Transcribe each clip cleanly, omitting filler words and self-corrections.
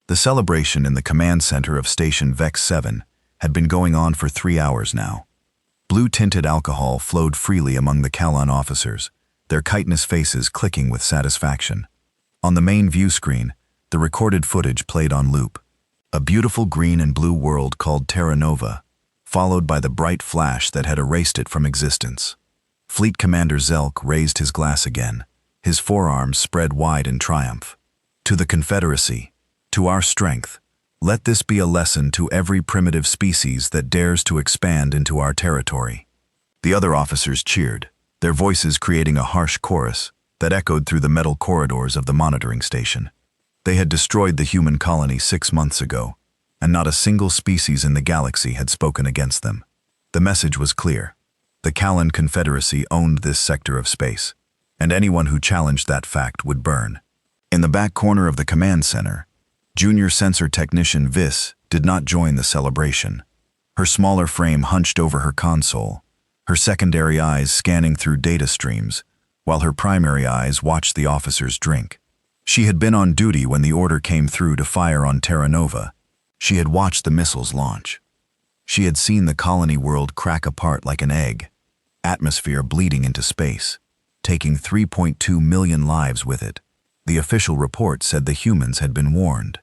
The celebration in the command center of Station Vex 7 had been going on for 3 hours now. Blue-tinted alcohol flowed freely among the Kalon officers, their chitinous faces clicking with satisfaction. On the main view screen, the recorded footage played on loop. A beautiful green and blue world called Terra Nova, followed by the bright flash that had erased it from existence. Fleet Commander Zelk raised his glass again, his forearms spread wide in triumph. To the Confederacy, to our strength, let this be a lesson to every primitive species that dares to expand into our territory. The other officers cheered, their voices creating a harsh chorus that echoed through the metal corridors of the monitoring station. They had destroyed the human colony 6 months ago, and not a single species in the galaxy had spoken against them. The message was clear. The Kalon Confederacy owned this sector of space, and anyone who challenged that fact would burn. In the back corner of the command center, Junior Sensor Technician Vis did not join the celebration. Her smaller frame hunched over her console, her secondary eyes scanning through data streams, while her primary eyes watched the officers drink. She had been on duty when the order came through to fire on Terra Nova. She had watched the missiles launch. She had seen the colony world crack apart like an egg, atmosphere bleeding into space, taking 3.2 million lives with it. The official report said the humans had been warned.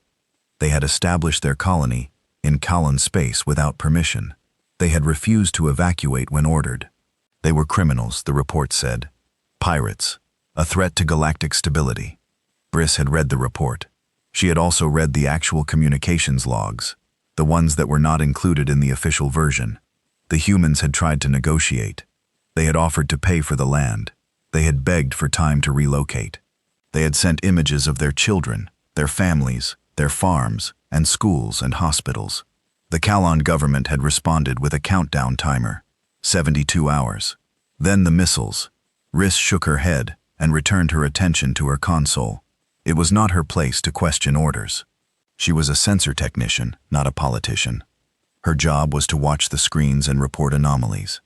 They had established their colony in Kalon space without permission. They had refused to evacuate when ordered. They were criminals, the report said. Pirates, a threat to galactic stability. Briss had read the report. She had also read the actual communications logs, the ones that were not included in the official version. The humans had tried to negotiate. They had offered to pay for the land. They had begged for time to relocate. They had sent images of their children, their families, their farms, and schools and hospitals. The Kalon government had responded with a countdown timer, 72 hours. Then the missiles. Riss shook her head and returned her attention to her console. It was not her place to question orders. She was a sensor technician, not a politician. Her job was to watch the screens and report anomalies.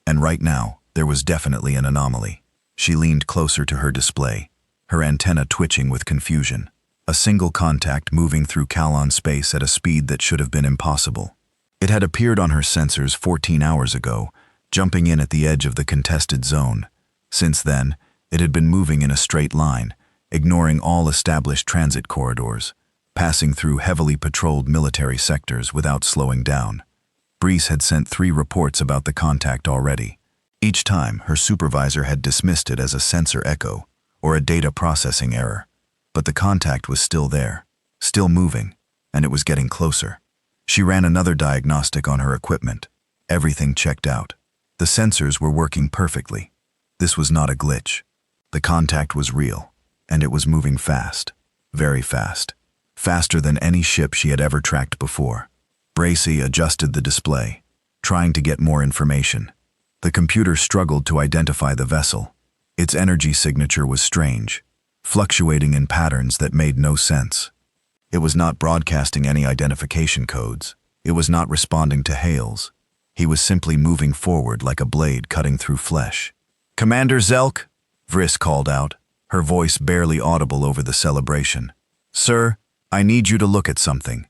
And right now, there was definitely an anomaly. She leaned closer to her display, her antenna twitching with confusion. A single contact moving through Kalon space at a speed that should have been impossible. It had appeared on her sensors 14 hours ago, jumping in at the edge of the contested zone. Since then, it had been moving in a straight line, ignoring all established transit corridors, passing through heavily patrolled military sectors without slowing down. Brice had sent 3 reports about the contact already. Each time, her supervisor had dismissed it as a sensor echo or a data processing error. But the contact was still there, still moving, and it was getting closer. She ran another diagnostic on her equipment. Everything checked out. The sensors were working perfectly. This was not a glitch. The contact was real, and it was moving fast, very fast, faster than any ship she had ever tracked before. Bracy adjusted the display, trying to get more information. The computer struggled to identify the vessel. Its energy signature was strange, fluctuating in patterns that made no sense. It was not broadcasting any identification codes. It was not responding to hails. He was simply moving forward like a blade cutting through flesh. "Commander Zelk," Vriss called out, her voice barely audible over the celebration. "Sir, I need you to look at something."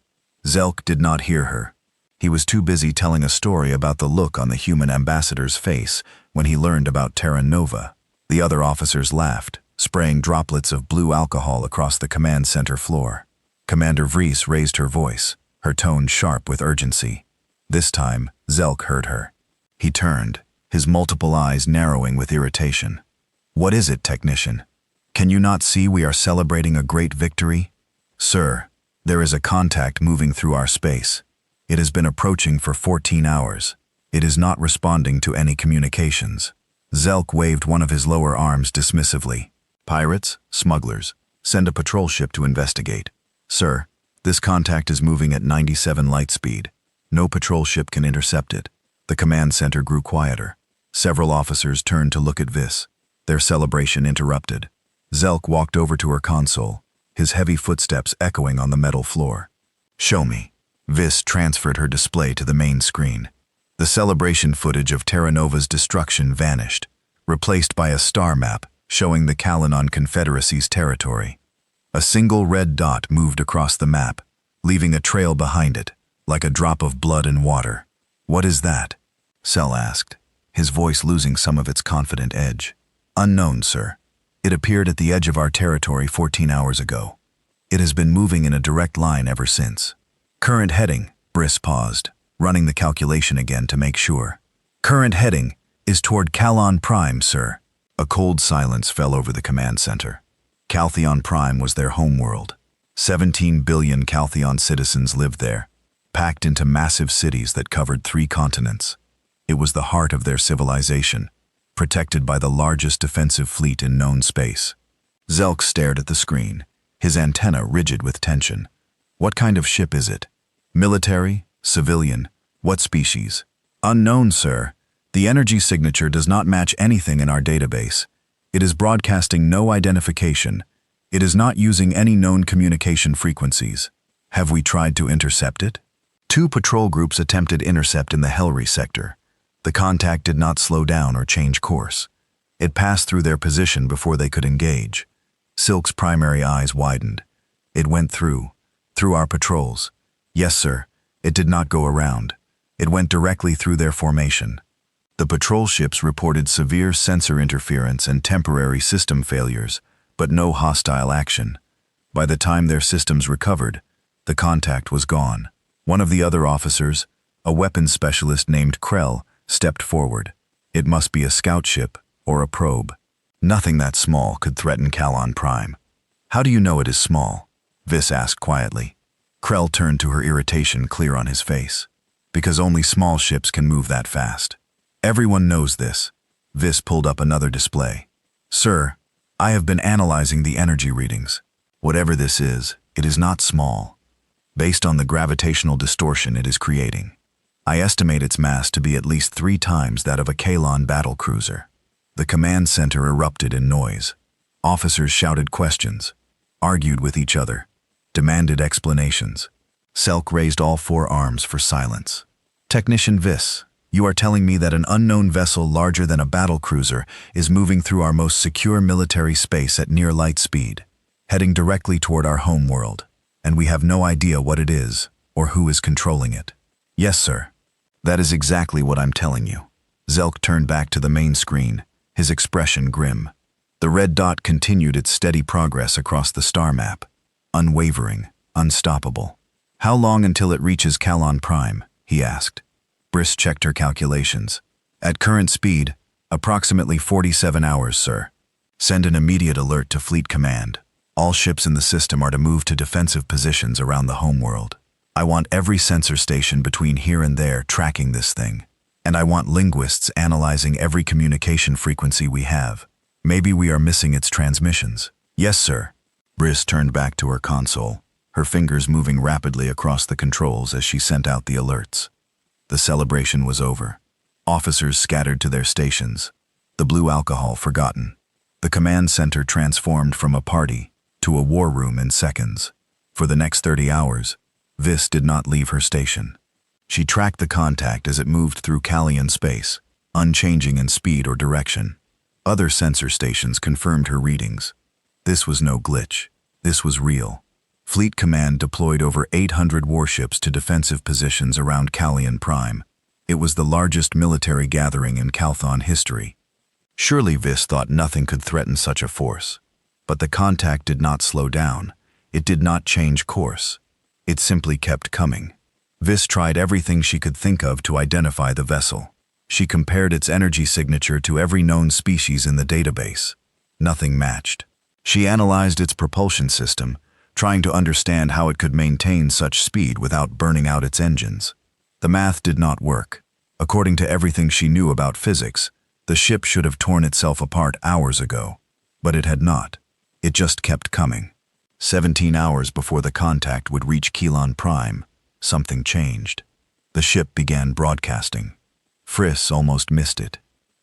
Zelk did not hear her. He was too busy telling a story about the look on the human ambassador's face when he learned about Terra Nova. The other officers laughed, spraying droplets of blue alcohol across the command center floor. Commander Vriss raised her voice, her tone sharp with urgency. This time, Zelk heard her. He turned, his multiple eyes narrowing with irritation. "What is it, technician? Can you not see we are celebrating a great victory?" "Sir, there is a contact moving through our space. It has been approaching for 14 hours. It is not responding to any communications." Zelk waved one of his lower arms dismissively. "Pirates, smugglers, send a patrol ship to investigate." "Sir, this contact is moving at 97 light speed. No patrol ship can intercept it." The command center grew quieter. Several officers turned to look at Vis. Their celebration interrupted. Zelk walked over to her console, his heavy footsteps echoing on the metal floor. "Show me." Vis transferred her display to the main screen. The celebration footage of Terra Nova's destruction vanished, replaced by a star map showing the Kalon Confederacy's territory. A single red dot moved across the map, leaving a trail behind it, like a drop of blood in water. "What is that?" Cell asked, his voice losing some of its confident edge. "Unknown, sir. It appeared at the edge of our territory 14 hours ago. It has been moving in a direct line ever since." "Current heading," Briss paused, running the calculation again to make sure. "Current heading is toward Calon Prime, sir." A cold silence fell over the command center. Caltheon Prime was their homeworld. 17 billion Caltheon citizens lived there, packed into massive cities that covered 3 continents. It was the heart of their civilization, protected by the largest defensive fleet in known space. Zelk stared at the screen, his antenna rigid with tension. "What kind of ship is it? Military? Civilian? What species?" "Unknown, sir. The energy signature does not match anything in our database. It is broadcasting no identification. It is not using any known communication frequencies. Have we tried to intercept it?" 2 patrol groups attempted intercept in the Helry sector. The contact did not slow down or change course. It passed through their position before they could engage. Silk's primary eyes widened. "It went through our patrols." "Yes, sir. It did not go around. It went directly through their formation." The patrol ships reported severe sensor interference and temporary system failures, but no hostile action. By the time their systems recovered, the contact was gone. One of the other officers, a weapons specialist named Krell, stepped forward. "It must be a scout ship or a probe. Nothing that small could threaten Calon Prime." "How do you know it is small?" Viss asked quietly. Krell turned to her irritation clear on his face. "Because only small ships can move that fast. Everyone knows this." Viss pulled up another display. "Sir, I have been analyzing the energy readings. Whatever this is, it is not small. Based on the gravitational distortion it is creating, I estimate its mass to be at least 3 times that of a Kalon battlecruiser." The command center erupted in noise. Officers shouted questions, argued with each other, demanded explanations. Selk raised all 4 arms for silence. "Technician Viss, you are telling me that an unknown vessel larger than a battlecruiser is moving through our most secure military space at near light speed, heading directly toward our home world, and we have no idea what it is or who is controlling it." "Yes, sir. That is exactly what I'm telling you." Zelk turned back to the main screen, his expression grim. The red dot continued its steady progress across the star map, unwavering, unstoppable. "How long until it reaches Calon Prime?" he asked. Briss checked her calculations. "At current speed, approximately 47 hours, sir. Send an immediate alert to Fleet Command. All ships in the system are to move to defensive positions around the homeworld. I want every sensor station between here and there tracking this thing. And I want linguists analyzing every communication frequency we have. Maybe we are missing its transmissions." "Yes, sir." Briss turned back to her console, her fingers moving rapidly across the controls as she sent out the alerts. The celebration was over. Officers scattered to their stations, the blue alcohol forgotten. The command center transformed from a party to a war room in seconds. For the next 30 hours, Viss did not leave her station. She tracked the contact as it moved through Callian space, unchanging in speed or direction. Other sensor stations confirmed her readings. This was no glitch. This was real. Fleet Command deployed over 800 warships to defensive positions around Callian Prime. It was the largest military gathering in Calthon history. Surely Viss thought nothing could threaten such a force. But the contact did not slow down. It did not change course. It simply kept coming. Viss tried everything she could think of to identify the vessel. She compared its energy signature to every known species in the database. Nothing matched. She analyzed its propulsion system, trying to understand how it could maintain such speed without burning out its engines. The math did not work. According to everything she knew about physics, the ship should have torn itself apart hours ago. But it had not. It just kept coming. 17 hours before the contact would reach Calon Prime, something changed. The ship began broadcasting. Friss almost missed it.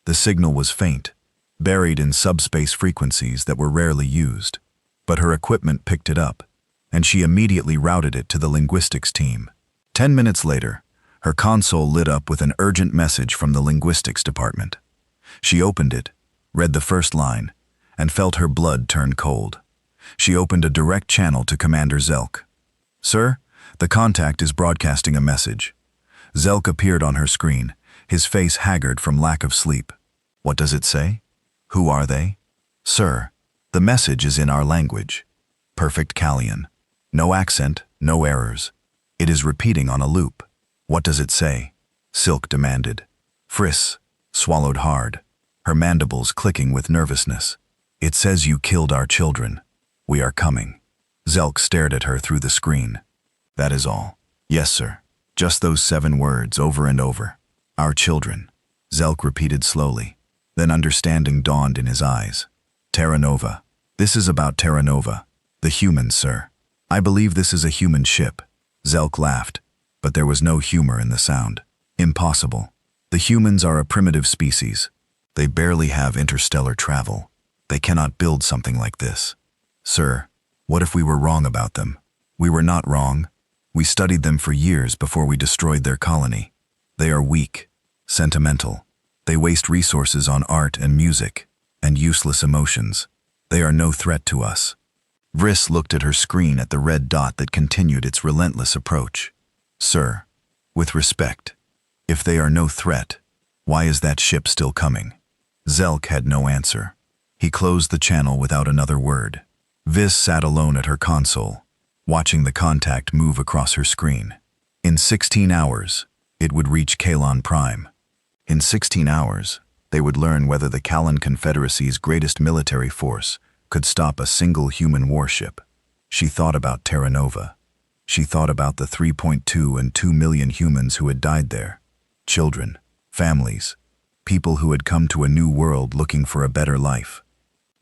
The signal was faint, buried in subspace frequencies that were rarely used. But her equipment picked it up, and she immediately routed it to the linguistics team. 10 minutes later, her console lit up with an urgent message from the linguistics department. She opened it, read the first line, and felt her blood turn cold. She opened a direct channel to Commander Zelk. "Sir, The contact is broadcasting a message. Zelk appeared on her screen, his face haggard from lack of sleep. What does it say? Who are they? Sir, the message is in our language. Perfect Callian. No accent, no errors. It is repeating on a loop. What does it say? Silk demanded. Friss swallowed hard, her mandibles clicking with nervousness. It says you killed our children. We are coming. Zelk stared at her through the screen. That is all. Yes, sir. Just those 7 words over and over. Our children. Zelk repeated slowly. Then understanding dawned in his eyes. Terra Nova. This is about Terra Nova. The humans, sir. I believe this is a human ship. Zelk laughed, but there was no humor in the sound. Impossible. The humans are a primitive species. They barely have interstellar travel. They cannot build something like this. Sir, what if we were wrong about them? We were not wrong. We studied them for years before we destroyed their colony. They are weak, sentimental. They waste resources on art and music, and useless emotions. They are no threat to us. Vriss looked at her screen at the red dot that continued its relentless approach. Sir, with respect, if they are no threat, why is that ship still coming? Zelk had no answer. He closed the channel without another word. Viz sat alone at her console, watching the contact move across her screen. In 16 hours, it would reach Kalon Prime. In 16 hours, they would learn whether the Kalan Confederacy's greatest military force could stop a single human warship. She thought about Terra Nova. She thought about the 3.2 and 2 million humans who had died there. Children, families, people who had come to a new world looking for a better life.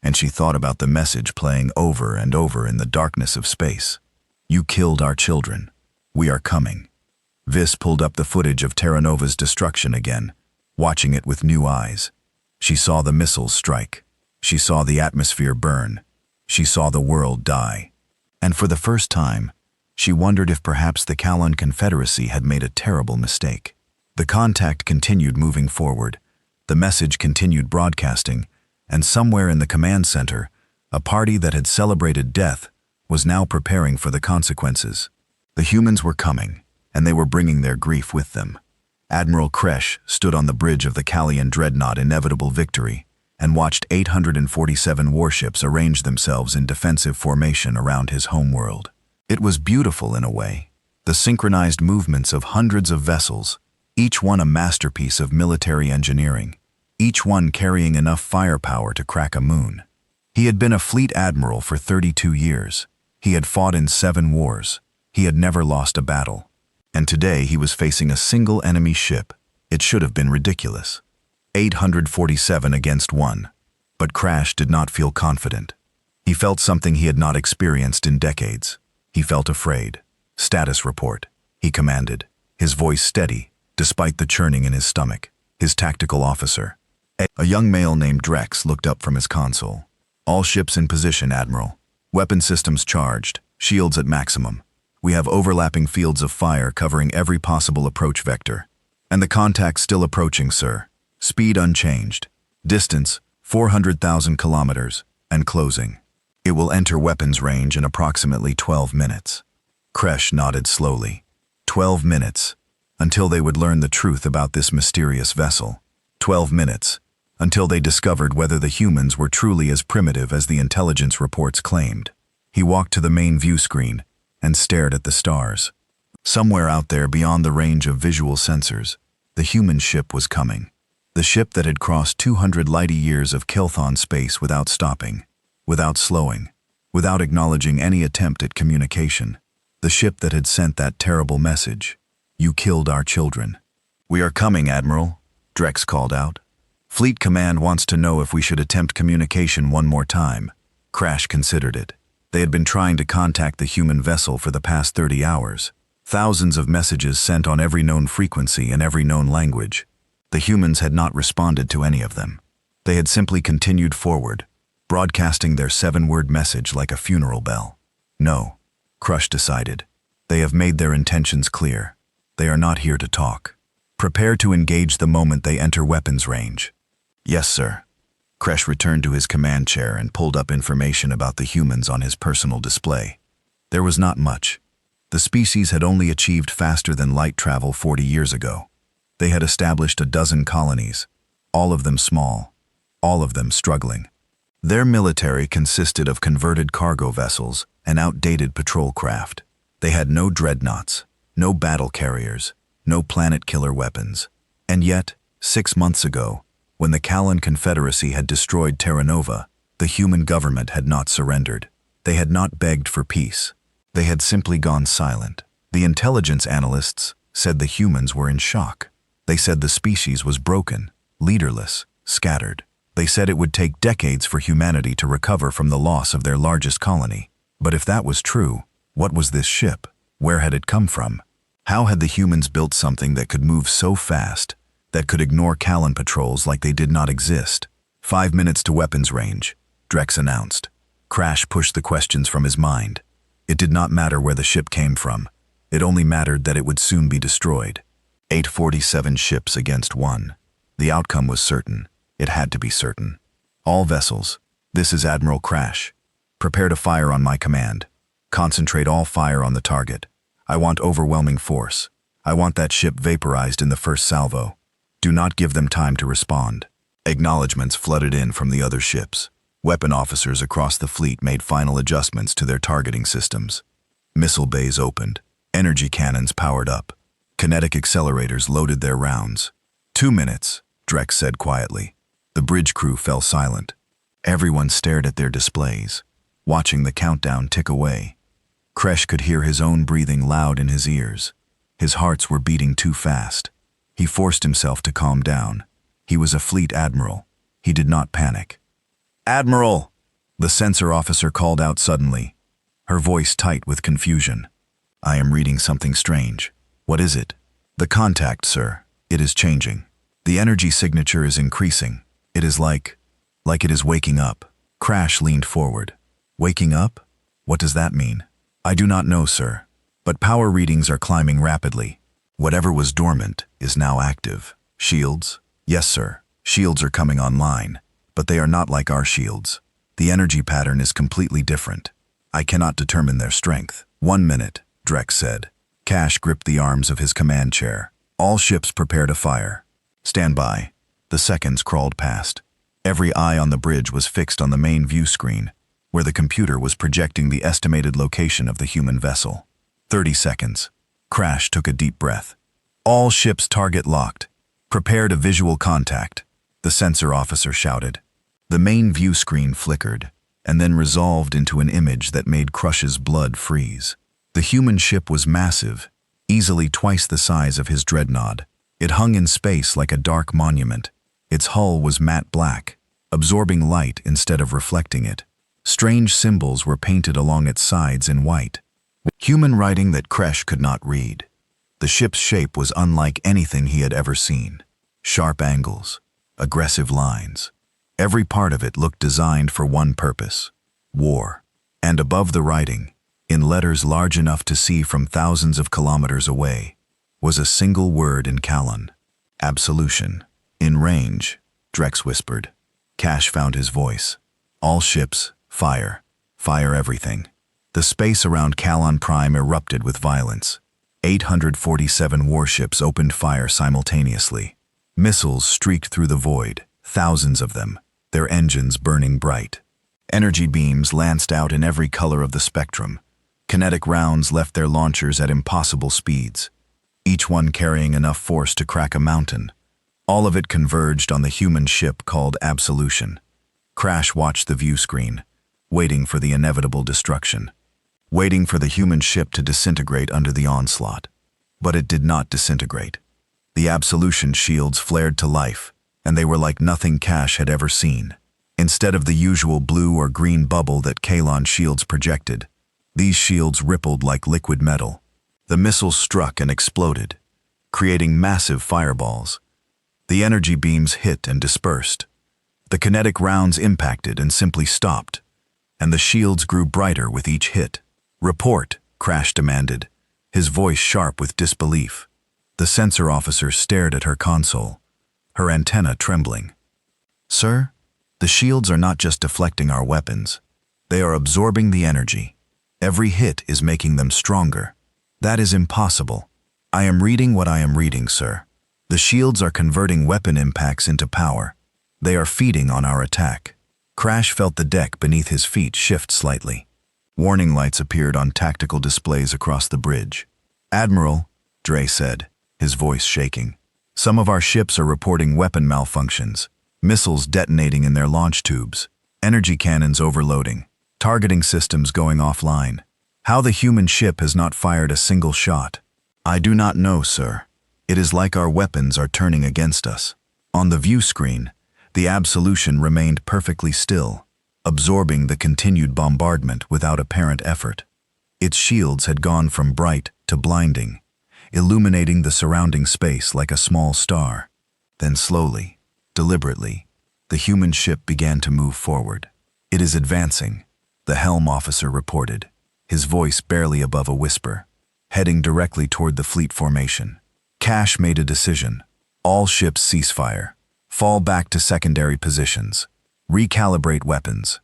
And she thought about the message playing over and over in the darkness of space. You killed our children. We are coming. Viz pulled up the footage of Terra Nova's destruction again, watching it with new eyes. She saw the missiles strike. She saw the atmosphere burn. She saw the world die. And for the first time, she wondered if perhaps the Kalan Confederacy had made a terrible mistake. The contact continued moving forward. The message continued broadcasting, and somewhere in the command center, a party that had celebrated death was now preparing for the consequences. The humans were coming, and they were bringing their grief with them. Admiral Kresh stood on the bridge of the Kallian dreadnought Inevitable Victory and watched 847 warships arrange themselves in defensive formation around his homeworld. It was beautiful in a way, the synchronized movements of hundreds of vessels, each one a masterpiece of military engineering, each one carrying enough firepower to crack a moon. He had been a fleet admiral for 32 years. He had fought in 7 wars. He had never lost a battle. And today he was facing a single enemy ship. It should have been ridiculous. 847 against 1. But Crash did not feel confident. He felt something he had not experienced in decades. He felt afraid. Status report, he commanded, his voice steady, despite the churning in his stomach. His tactical officer, a young male named Drex, looked up from his console. All ships in position, Admiral. Weapon systems charged, shields at maximum. We have overlapping fields of fire covering every possible approach vector. And the contact still approaching, sir. Speed unchanged. Distance, 400,000 kilometers, and closing. It will enter weapons range in approximately 12 minutes. Kresh nodded slowly. 12 minutes, until they would learn the truth about this mysterious vessel. 12 minutes, until they discovered whether the humans were truly as primitive as the intelligence reports claimed. He walked to the main view screen and stared at the stars. Somewhere out there beyond the range of visual sensors, the human ship was coming. The ship that had crossed 200 light-years of Kilthon space without stopping, without slowing, without acknowledging any attempt at communication. The ship that had sent that terrible message. You killed our children. We are coming, Admiral, Drex called out. Fleet Command wants to know if we should attempt communication one more time. Crash considered it. They had been trying to contact the human vessel for the past 30 hours. Thousands of messages sent on every known frequency and every known language. The humans had not responded to any of them. They had simply continued forward, broadcasting their 7-word message like a funeral bell. No, Crush decided. They have made their intentions clear. They are not here to talk. Prepare to engage the moment they enter weapons range. Yes, sir. Kresh returned to his command chair and pulled up information about the humans on his personal display. There was not much. The species had only achieved faster than light travel 40 years ago. They had established a dozen colonies, all of them small, all of them struggling. Their military consisted of converted cargo vessels and outdated patrol craft. They had no dreadnoughts, no battle carriers, no planet-killer weapons. And yet, 6 months ago, when the Kalan Confederacy had destroyed Terra Nova, the human government had not surrendered. They had not begged for peace. They had simply gone silent. The intelligence analysts said the humans were in shock. They said the species was broken, leaderless, scattered. They said it would take decades for humanity to recover from the loss of their largest colony. But if that was true, what was this ship? Where had it come from? How had the humans built something that could move so fast, that could ignore Kalan patrols like they did not exist? 5 minutes to weapons range, Drex announced. Crash pushed the questions from his mind. It did not matter where the ship came from. It only mattered that it would soon be destroyed. 847 ships against 1. The outcome was certain. It had to be certain. All vessels, this is Admiral Crash. Prepare to fire on my command. Concentrate all fire on the target. I want overwhelming force. I want that ship vaporized in the first salvo. Do not give them time to respond. Acknowledgements flooded in from the other ships. Weapon officers across the fleet made final adjustments to their targeting systems. Missile bays opened. Energy cannons powered up. Kinetic accelerators loaded their rounds. 2 minutes, Drex said quietly. The bridge crew fell silent. Everyone stared at their displays, watching the countdown tick away. Kresh could hear his own breathing loud in his ears. His hearts were beating too fast. He forced himself to calm down. He was a fleet admiral. He did not panic. "Admiral!" the sensor officer called out suddenly, her voice tight with confusion. "I am reading something strange." "What is it?" "The contact, sir. It is changing. The energy signature is increasing. It is like it is waking up." Crash leaned forward. "Waking up? What does that mean?" "I do not know, sir. But power readings are climbing rapidly. Whatever was dormant is now active." "Shields?" "Yes, sir. Shields are coming online, but they are not like our shields. The energy pattern is completely different. I cannot determine their strength." 1 minute, Drex said. Cash gripped the arms of his command chair. "All ships prepare to fire. Stand by." The seconds crawled past. Every eye on the bridge was fixed on the main view screen, where the computer was projecting the estimated location of the human vessel. 30 seconds. Crash took a deep breath. "All ships target locked. Prepare to visual contact," the sensor officer shouted. The main view screen flickered, and then resolved into an image that made Crush's blood freeze. The human ship was massive, easily twice the size of his dreadnought. It hung in space like a dark monument. Its hull was matte black, absorbing light instead of reflecting it. Strange symbols were painted along its sides in white. Human writing that Kresh could not read. The ship's shape was unlike anything he had ever seen. Sharp angles, aggressive lines. Every part of it looked designed for one purpose: war. And above the writing, in letters large enough to see from thousands of kilometers away, was a single word in Kalan: absolution. "In range," Drex whispered. Cash found his voice. "All ships, fire. Fire everything." The space around Kalan Prime erupted with violence. 847 warships opened fire simultaneously. Missiles streaked through the void, thousands of them, their engines burning bright. Energy beams lanced out in every color of the spectrum. Kinetic rounds left their launchers at impossible speeds, each one carrying enough force to crack a mountain. All of it converged on the human ship called Absolution. Crash watched the view screen, waiting for the inevitable destruction, waiting for the human ship to disintegrate under the onslaught. But it did not disintegrate. The Absolution shields flared to life, and they were like nothing Cash had ever seen. Instead of the usual blue or green bubble that Kalan shields projected, these shields rippled like liquid metal. The missiles struck and exploded, creating massive fireballs. The energy beams hit and dispersed. The kinetic rounds impacted and simply stopped, and the shields grew brighter with each hit. "Report," Crash demanded, his voice sharp with disbelief. The sensor officer stared at her console, her antenna trembling. "Sir, the shields are not just deflecting our weapons. They are absorbing the energy. Every hit is making them stronger. That is impossible. I am reading what I am reading, sir. The shields are converting weapon impacts into power. They are feeding on our attack. Crash felt the deck beneath his feet shift slightly. Warning lights appeared on tactical displays across the bridge. Admiral, Dre said, his voice shaking. Some of our ships are reporting weapon malfunctions, missiles detonating in their launch tubes, energy cannons overloading, targeting systems going offline. How the human ship has not fired a single shot? I do not know, sir. It is like our weapons are turning against us. On the view screen, the Absolution remained perfectly still, absorbing the continued bombardment without apparent effort. Its shields had gone from bright to blinding, illuminating the surrounding space like a small star. Then slowly, deliberately, the human ship began to move forward. It is advancing, the helm officer reported, his voice barely above a whisper, heading directly toward the fleet formation. Cash made a decision. All ships cease fire, fall back to secondary positions, recalibrate weapons,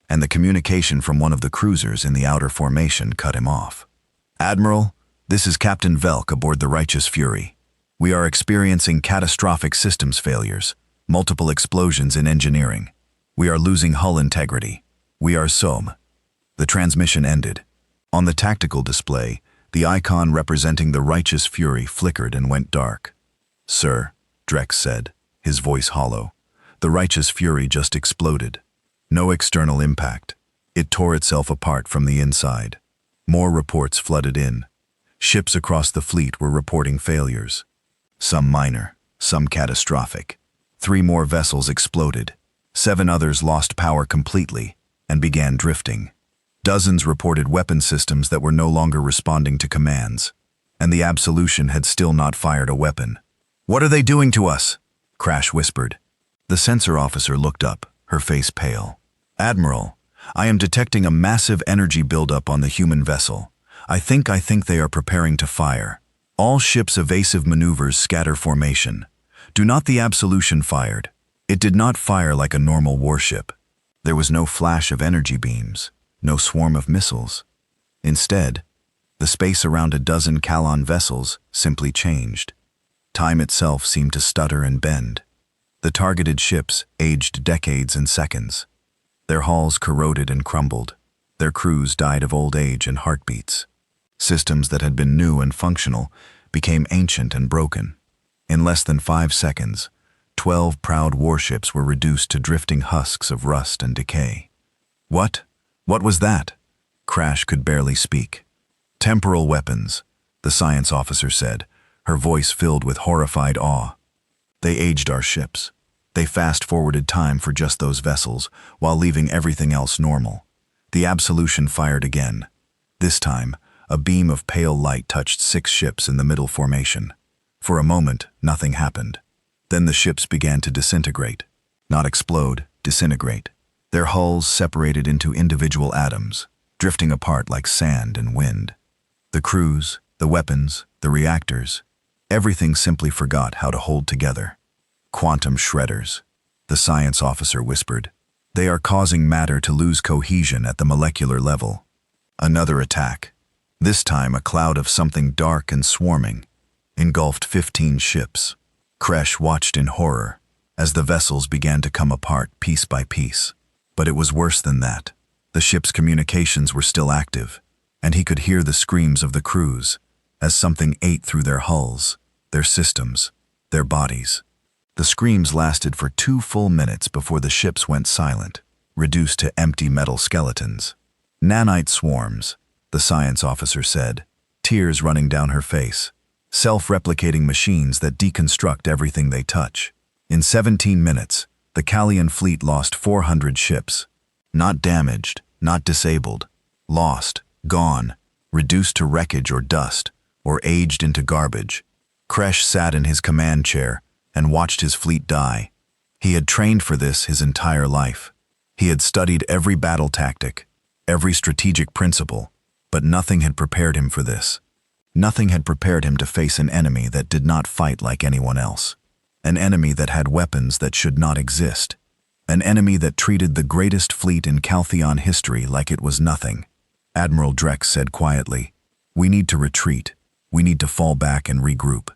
and the communication from one of the cruisers in the outer formation cut him off. Admiral, this is Captain Velk aboard the Righteous Fury. We are experiencing catastrophic systems failures, multiple explosions in engineering. We are losing hull integrity. We are SOM. The transmission ended. On the tactical display, the icon representing the Righteous Fury flickered and went dark. Sir, Drex said, his voice hollow, the Righteous Fury just exploded. No external impact. It tore itself apart from the inside. More reports flooded in. Ships across the fleet were reporting failures. Some minor, some catastrophic. 3 more vessels exploded. 7 others lost power completely and began drifting. Dozens reported weapon systems that were no longer responding to commands, and the Absolution had still not fired a weapon. What are they doing to us? Crash whispered. The sensor officer looked up, her face pale. Admiral, I am detecting a massive energy buildup on the human vessel. I think they are preparing to fire. All ships' evasive maneuvers scatter formation. Do not the Absolution fired. It did not fire like a normal warship. There was no flash of energy beams, no swarm of missiles. Instead, the space around a dozen Kalon vessels simply changed. Time itself seemed to stutter and bend. The targeted ships aged decades and seconds. Their hulls corroded and crumbled. Their crews died of old age and heartbeats. Systems that had been new and functional became ancient and broken. In less than 5 seconds, 12 proud warships were reduced to drifting husks of rust and decay. What? What was that? Crash could barely speak. Temporal weapons, the science officer said, her voice filled with horrified awe. They aged our ships. They fast-forwarded time for just those vessels, while leaving everything else normal. The Absolution fired again. This time, a beam of pale light touched 6 ships in the middle formation. For a moment, nothing happened. Then the ships began to disintegrate. Not explode, disintegrate. Their hulls separated into individual atoms, drifting apart like sand and wind. The crews, the weapons, the reactors, everything simply forgot how to hold together. Quantum shredders, the science officer whispered. They are causing matter to lose cohesion at the molecular level. Another attack. This time a cloud of something dark and swarming engulfed 15 ships. Kresh watched in horror as the vessels began to come apart piece by piece. But it was worse than that. The ship's communications were still active, and he could hear the screams of the crews as something ate through their hulls, their systems, their bodies. The screams lasted for 2 full minutes before the ships went silent, reduced to empty metal skeletons. Nanite swarms, the science officer said, tears running down her face. Self-replicating machines that deconstruct everything they touch. In 17 minutes, the Kallian fleet lost 400 ships. Not damaged, not disabled. Lost, gone, reduced to wreckage or dust, or aged into garbage. Kresh sat in his command chair and watched his fleet die. He had trained for this his entire life. He had studied every battle tactic, every strategic principle, but nothing had prepared him for this. Nothing had prepared him to face an enemy that did not fight like anyone else. An enemy that had weapons that should not exist. An enemy that treated the greatest fleet in Caltheon history like it was nothing. Admiral Drex said quietly, We need to retreat. We need to fall back and regroup.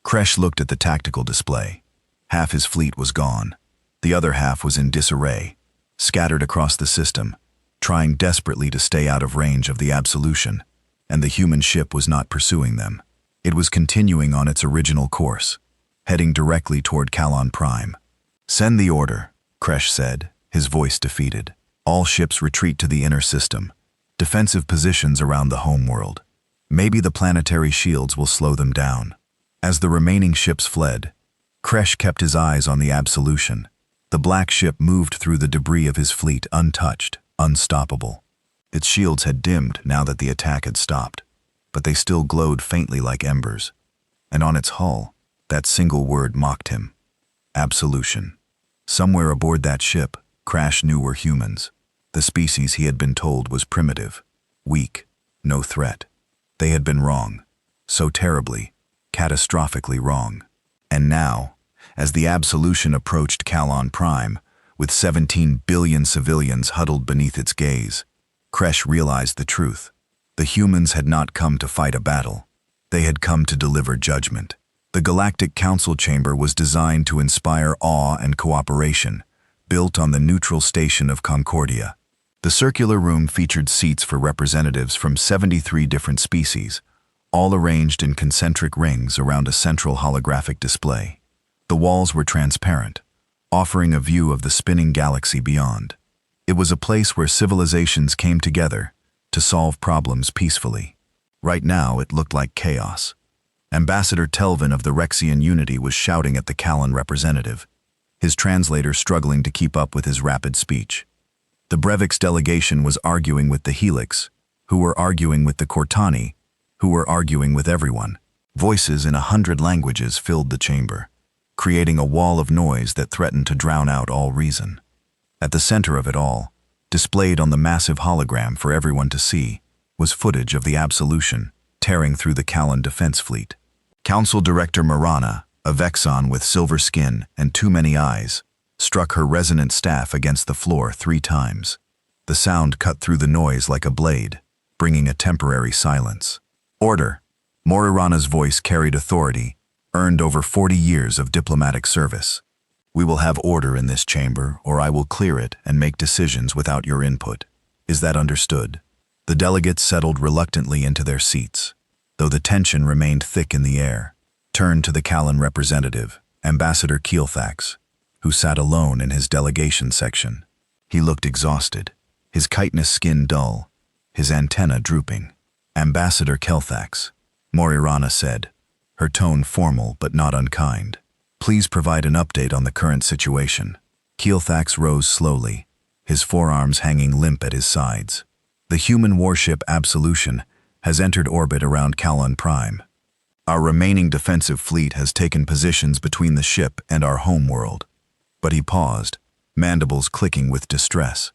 Kresh looked at the tactical display. Half his fleet was gone. The other half was in disarray, scattered across the system, trying desperately to stay out of range of the Absolution, and the human ship was not pursuing them. It was continuing on its original course, heading directly toward Kalon Prime. "Send the order," Kresh said, his voice defeated. "All ships retreat to the inner system. Defensive positions around the homeworld. Maybe the planetary shields will slow them down." As the remaining ships fled, Kresh kept his eyes on the Absolution. The black ship moved through the debris of his fleet untouched, unstoppable. Its shields had dimmed now that the attack had stopped, but they still glowed faintly like embers. And on its hull, that single word mocked him: Absolution. Somewhere aboard that ship, Kresh knew were humans. The species he had been told was primitive, weak, no threat. They had been wrong, so terribly, catastrophically wrong. And now, as the Absolution approached Kalon Prime, with 17 billion civilians huddled beneath its gaze, Kresh realized the truth. The humans had not come to fight a battle. They had come to deliver judgment. The Galactic Council Chamber was designed to inspire awe and cooperation, built on the neutral station of Concordia. The circular room featured seats for representatives from 73 different species, all arranged in concentric rings around a central holographic display. The walls were transparent, offering a view of the spinning galaxy beyond. It was a place where civilizations came together to solve problems peacefully. Right now, it looked like chaos. Ambassador Telvin of the Rexian Unity was shouting at the Kalon representative, his translator struggling to keep up with his rapid speech. The Brevix delegation was arguing with the Helix, who were arguing with the Cortani, who were arguing with everyone. Voices in 100 languages filled the chamber, creating a wall of noise that threatened to drown out all reason. At the center of it all, displayed on the massive hologram for everyone to see, was footage of the Absolution tearing through the Kalon defense fleet. Council Director Marana, a Vexon with silver skin and too many eyes, struck her resonant staff against the floor 3 times. The sound cut through the noise like a blade, bringing a temporary silence. "Order." Morirana's voice carried authority, earned over 40 years of diplomatic service. "We will have order in this chamber, or I will clear it and make decisions without your input. Is that understood?" The delegates settled reluctantly into their seats, though the tension remained thick in the air. Turned to the Kalon representative, Ambassador Keelthax, who sat alone in his delegation section. He looked exhausted, his chitinous skin dull, his antenna drooping. "Ambassador Keelthax," Morirana said, her tone formal but not unkind. "Please provide an update on the current situation." Keelthax rose slowly, his forearms hanging limp at his sides. "The human warship Absolution has entered orbit around Kalon Prime. Our remaining defensive fleet has taken positions between the ship and our homeworld." But he paused, mandibles clicking with distress.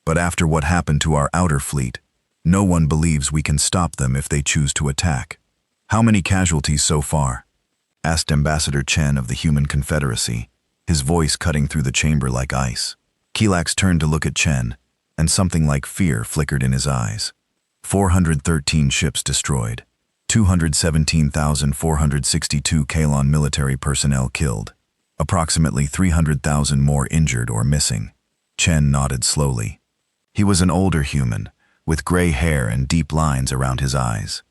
"But after what happened to our outer fleet, no one believes we can stop them if they choose to attack." "How many casualties so far?" asked Ambassador Chen of the Human Confederacy, his voice cutting through the chamber like ice. Keelthax turned to look at Chen, and something like fear flickered in his eyes. 413 ships destroyed, 217,462 Kalon military personnel killed, approximately 300,000 more injured or missing. Chen nodded slowly. He was an older human, with gray hair and deep lines around his eyes.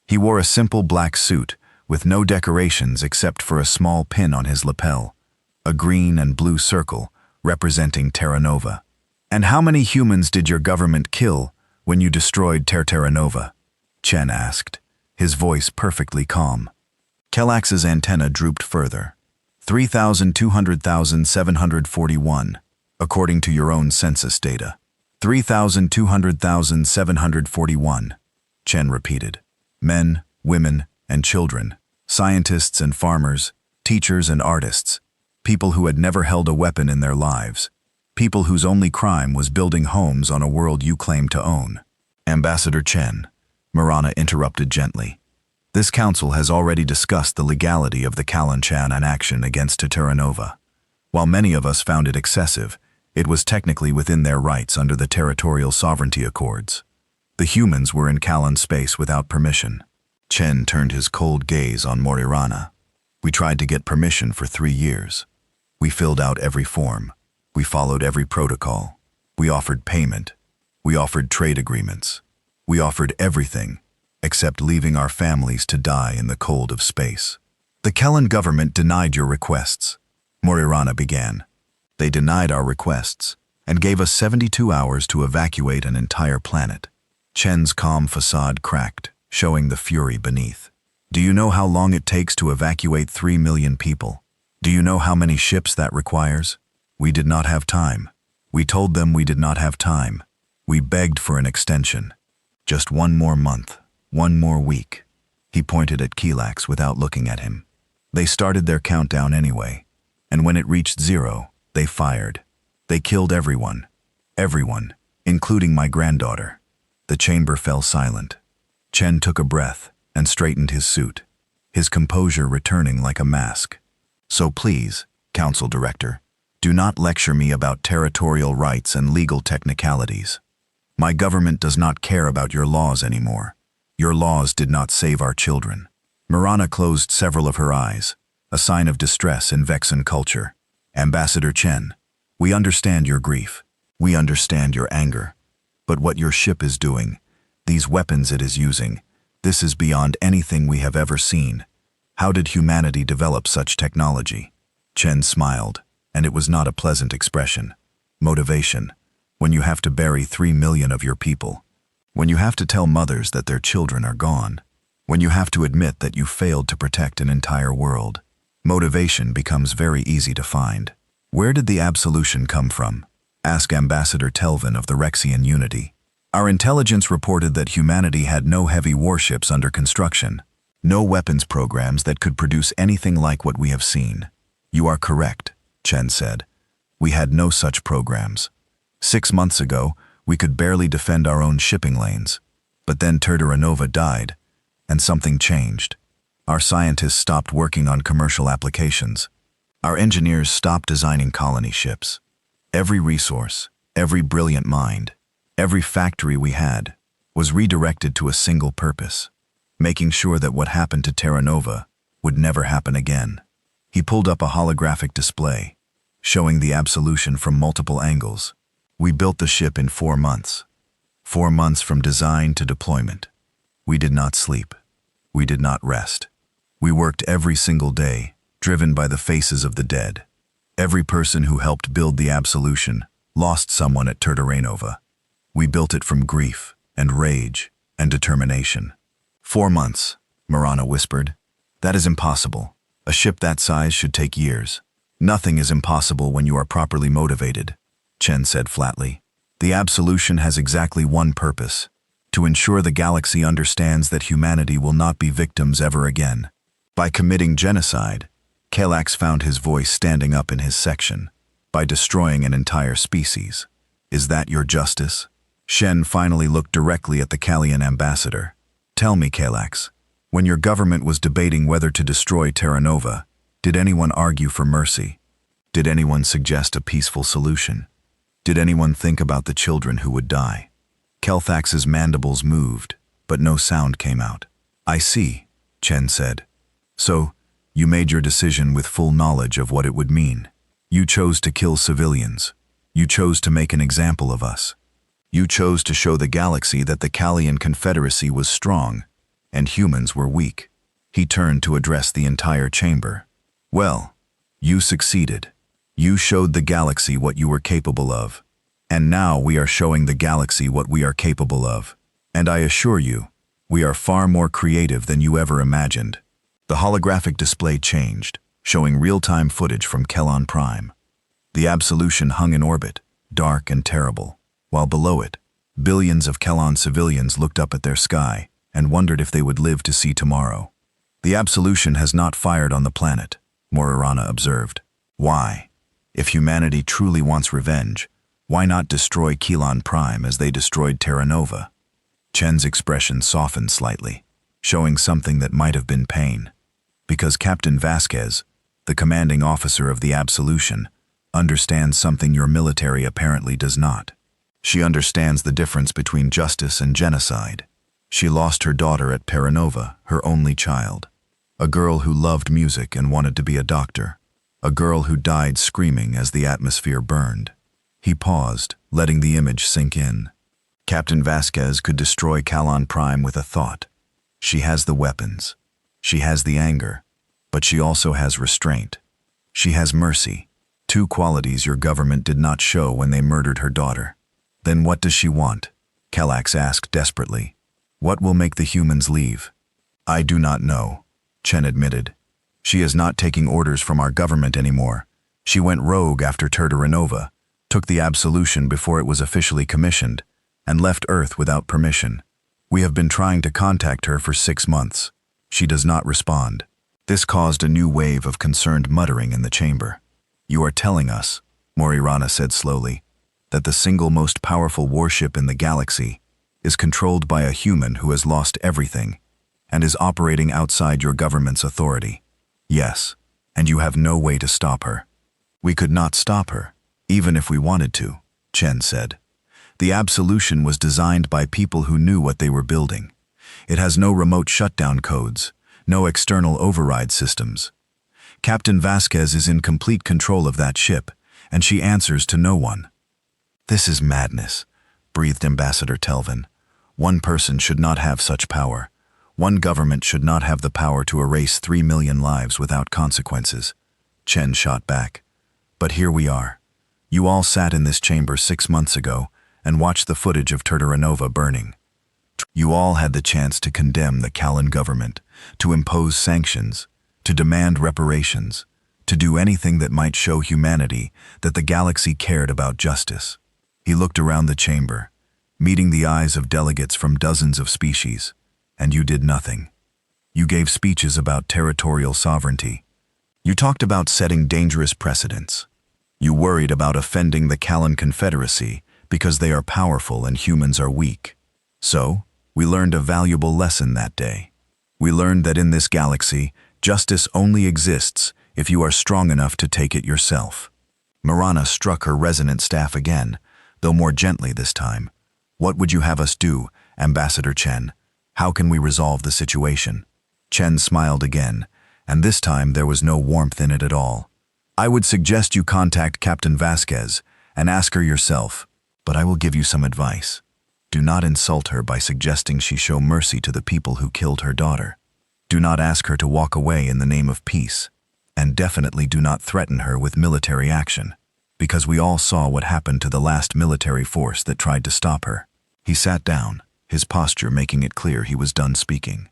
He wore a simple black suit, with no decorations except for a small pin on his lapel, a green and blue circle representing Terra Nova. "And how many humans did your government kill when you destroyed Terra Nova?" Chen asked, his voice perfectly calm. Keelthax's antenna drooped further. 3,200,741, according to your own census data. 3,200,741, Chen repeated. "Men, women, and children, scientists and farmers, teachers and artists, people who had never held a weapon in their lives, people whose only crime was building homes on a world you claim to own." "Ambassador Chen," Marana interrupted gently, "this council has already discussed the legality of the Kalon-Chan action against Terra Nova. While many of us found it excessive, it was technically within their rights under the Territorial Sovereignty Accords. The humans were in Kalan space without permission. Chen turned his cold gaze on Morirana. We tried to get permission for 3 years. We filled out every form. We followed every protocol. We offered payment. We offered trade agreements. We offered everything, except leaving our families to die in the cold of space. The Kellan government denied your requests, Morirana began. They denied our requests and gave us 72 hours to evacuate an entire planet. Chen's calm facade cracked, showing the fury beneath. Do you know how long it takes to evacuate 3 million people? Do you know how many ships that requires? We did not have time. We told them we did not have time. We begged for an extension. Just 1 more month, 1 more week. He pointed at Kilax without looking at him. They started their countdown anyway, and when it reached 0, they fired. They killed everyone. Everyone, including my granddaughter. The chamber fell silent. Chen took a breath and straightened his suit, his composure returning like a mask. So please, Council Director, do not lecture me about territorial rights and legal technicalities. My government does not care about your laws anymore. Your laws did not save our children. Mirana closed several of her eyes, a sign of distress in Vexan culture. Ambassador Chen, we understand your grief. We understand your anger. But what your ship is doing, these weapons it is using, this is beyond anything we have ever seen. How did humanity develop such technology? Chen smiled, and it was not a pleasant expression. Motivation. When you have to bury 3 million of your people. When you have to tell mothers that their children are gone. When you have to admit that you failed to protect an entire world. Motivation becomes very easy to find. Where did the absolution come from? Ask Ambassador Telvin of the Rexian Unity. Our intelligence reported that humanity had no heavy warships under construction. No weapons programs that could produce anything like what we have seen. You are correct, Chen said. We had no such programs. 6 months ago, we could barely defend our own shipping lanes. But then Turduranova died, and something changed. Our scientists stopped working on commercial applications. Our engineers stopped designing colony ships. Every resource, every brilliant mind, every factory we had, was redirected to a single purpose, making sure that what happened to Terra Nova would never happen again. He pulled up a holographic display, showing the absolution from multiple angles. We built the ship in 4 months. 4 months from design to deployment. We did not sleep. We did not rest. We worked every single day, driven by the faces of the dead. Every person who helped build the absolution lost someone at Turduranova. We built it from grief and rage and determination. 4 months, Mirana whispered. That is impossible. A ship that size should take years. Nothing is impossible when you are properly motivated, Chen said flatly. The absolution has exactly one purpose: to ensure the galaxy understands that humanity will not be victims ever again. By committing genocide, Kalax found his voice standing up in his section. By destroying an entire species. Is that your justice? Shen finally looked directly at the Kalian ambassador. Tell me, Kalax, when your government was debating whether to destroy Terra Nova, did anyone argue for mercy? Did anyone suggest a peaceful solution? Did anyone think about the children who would die? Kelthax's mandibles moved, but no sound came out. I see, Chen said. So, you made your decision with full knowledge of what it would mean. You chose to kill civilians. You chose to make an example of us. You chose to show the galaxy that the Kalian Confederacy was strong, and humans were weak. He turned to address the entire chamber. Well, you succeeded. You showed the galaxy what you were capable of. And now we are showing the galaxy what we are capable of. And I assure you, we are far more creative than you ever imagined. The holographic display changed, showing real-time footage from Kelon Prime. The absolution hung in orbit, dark and terrible, while below it, billions of Kelon civilians looked up at their sky and wondered if they would live to see tomorrow. The absolution has not fired on the planet, Morirana observed. Why? If humanity truly wants revenge, why not destroy Kelon Prime as they destroyed Terra Nova? Chen's expression softened slightly, showing something that might have been pain. Because Captain Vasquez, the commanding officer of the absolution, understands something your military apparently does not. She understands the difference between justice and genocide. She lost her daughter at Paranova, her only child. A girl who loved music and wanted to be a doctor. A girl who died screaming as the atmosphere burned. He paused, letting the image sink in. Captain Vasquez could destroy Calon Prime with a thought. She has the weapons. She has the anger. But she also has restraint. She has mercy. Two qualities your government did not show when they murdered her daughter. Then what does she want? Kallax asked desperately. What will make the humans leave? I do not know, Chen admitted. She is not taking orders from our government anymore. She went rogue after Turduranova, took the absolution before it was officially commissioned, and left Earth without permission. We have been trying to contact her for 6 months. She does not respond. This caused a new wave of concerned muttering in the chamber. You are telling us, Morirana said slowly, that the single most powerful warship in the galaxy is controlled by a human who has lost everything and is operating outside your government's authority. Yes, and you have no way to stop her. We could not stop her, even if we wanted to, Chen said. The absolution was designed by people who knew what they were building. It has no remote shutdown codes, no external override systems. Captain Vasquez is in complete control of that ship, and she answers to no one. This is madness, breathed Ambassador Telvin. One person should not have such power. One government should not have the power to erase 3 million lives without consequences. Chen shot back. But here we are. You all sat in this chamber 6 months ago and watched the footage of Turduranova burning. You all had the chance to condemn the Callan government, to impose sanctions, to demand reparations, to do anything that might show humanity that the galaxy cared about justice. He looked around the chamber, meeting the eyes of delegates from dozens of species, and you did nothing. You gave speeches about territorial sovereignty. You talked about setting dangerous precedents. You worried about offending the Callan Confederacy because they are powerful and humans are weak. So, we learned a valuable lesson that day. We learned that in this galaxy, justice only exists if you are strong enough to take it yourself. Marana struck her resonant staff again, though more gently this time. What would you have us do, Ambassador Chen? How can we resolve the situation? Chen smiled again, and this time there was no warmth in it at all. I would suggest you contact Captain Vasquez and ask her yourself, but I will give you some advice. Do not insult her by suggesting she show mercy to the people who killed her daughter. Do not ask her to walk away in the name of peace, and definitely do not threaten her with military action, because we all saw what happened to the last military force that tried to stop her. He sat down, his posture making it clear he was done speaking.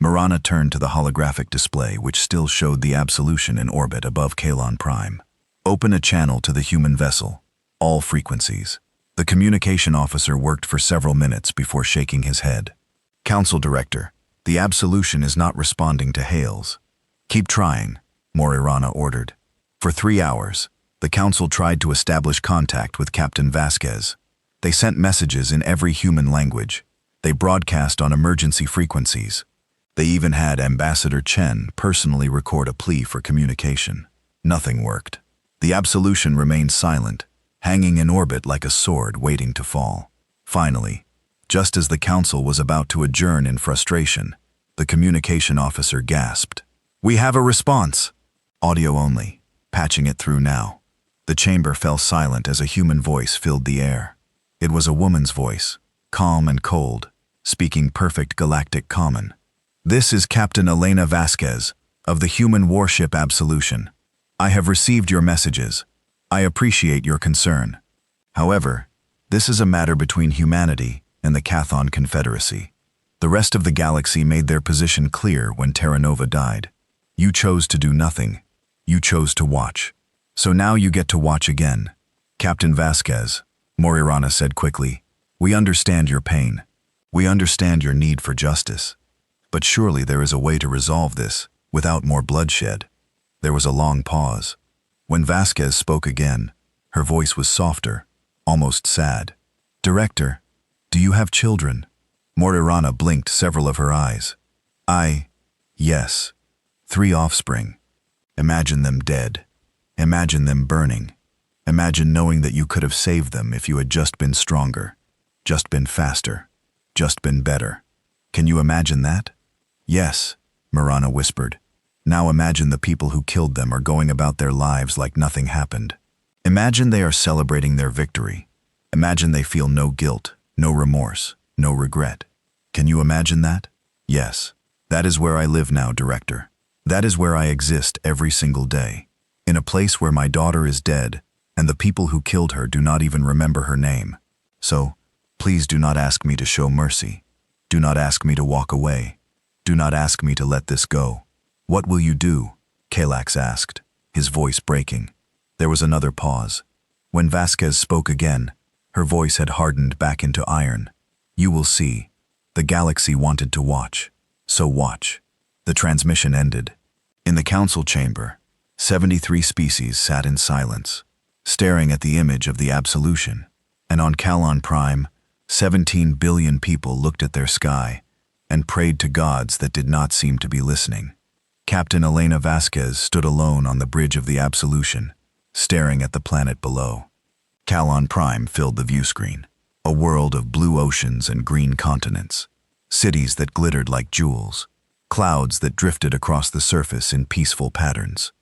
Marana turned to the holographic display which still showed the absolution in orbit above Kalon Prime. Open a channel to the human vessel, all frequencies. The communication officer worked for several minutes before shaking his head. Council Director, the absolution is not responding to hails. Keep trying, Morirana ordered. For 3 hours, the council tried to establish contact with Captain Vasquez. They sent messages in every human language. They broadcast on emergency frequencies. They even had Ambassador Chen personally record a plea for communication. Nothing worked. The absolution remained silent, hanging in orbit like a sword waiting to fall. Finally, just as the council was about to adjourn in frustration, the communication officer gasped. We have a response. Audio only, patching it through now. The chamber fell silent as a human voice filled the air. It was a woman's voice, calm and cold, speaking perfect galactic common. This is Captain Elena Vasquez, of the human warship Absolution. I have received your messages. I appreciate your concern. However, this is a matter between humanity and the Cathon Confederacy. The rest of the galaxy made their position clear when Terra Nova died. You chose to do nothing. You chose to watch. So now you get to watch again. Captain Vasquez, Morirana said quickly, we understand your pain. We understand your need for justice. But surely there is a way to resolve this without more bloodshed. There was a long pause. When Vasquez spoke again, her voice was softer, almost sad. Director, do you have children? Morirana blinked several of her eyes. Yes. 3 offspring. Imagine them dead. Imagine them burning. Imagine knowing that you could have saved them if you had just been stronger, just been faster, just been better. Can you imagine that? Yes, Marana whispered. Now imagine the people who killed them are going about their lives like nothing happened. Imagine they are celebrating their victory. Imagine they feel no guilt, no remorse, no regret. Can you imagine that? Yes. That is where I live now, Director. That is where I exist every single day. In a place where my daughter is dead, and the people who killed her do not even remember her name. So, please do not ask me to show mercy. Do not ask me to walk away. Do not ask me to let this go. What will you do? Kalax asked, his voice breaking. There was another pause. When Vasquez spoke again, her voice had hardened back into iron. You will see. The galaxy wanted to watch. So watch. The transmission ended. In the council chamber, 73 species sat in silence, staring at the image of the absolution. And on Kalon Prime, 17 billion people looked at their sky and prayed to gods that did not seem to be listening. Captain Elena Vasquez stood alone on the bridge of the absolution, staring at the planet below. Kalon Prime filled the view screen, a world of blue oceans and green continents, cities that glittered like jewels, clouds that drifted across the surface in peaceful patterns.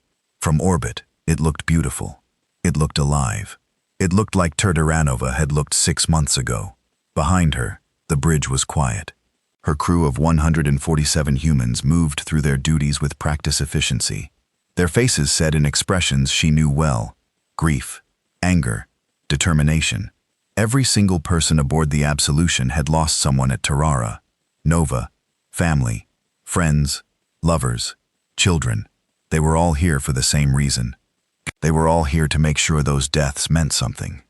From orbit, it looked beautiful. It looked alive. It looked like Turturanova had looked 6 months ago. Behind her, the bridge was quiet. Her crew of 147 humans moved through their duties with practice efficiency. Their faces said in expressions she knew well: grief, anger, determination. Every single person aboard the Absolution had lost someone at Terrara. Nova, family, friends, lovers, children. They were all here for the same reason. They were all here to make sure those deaths meant something.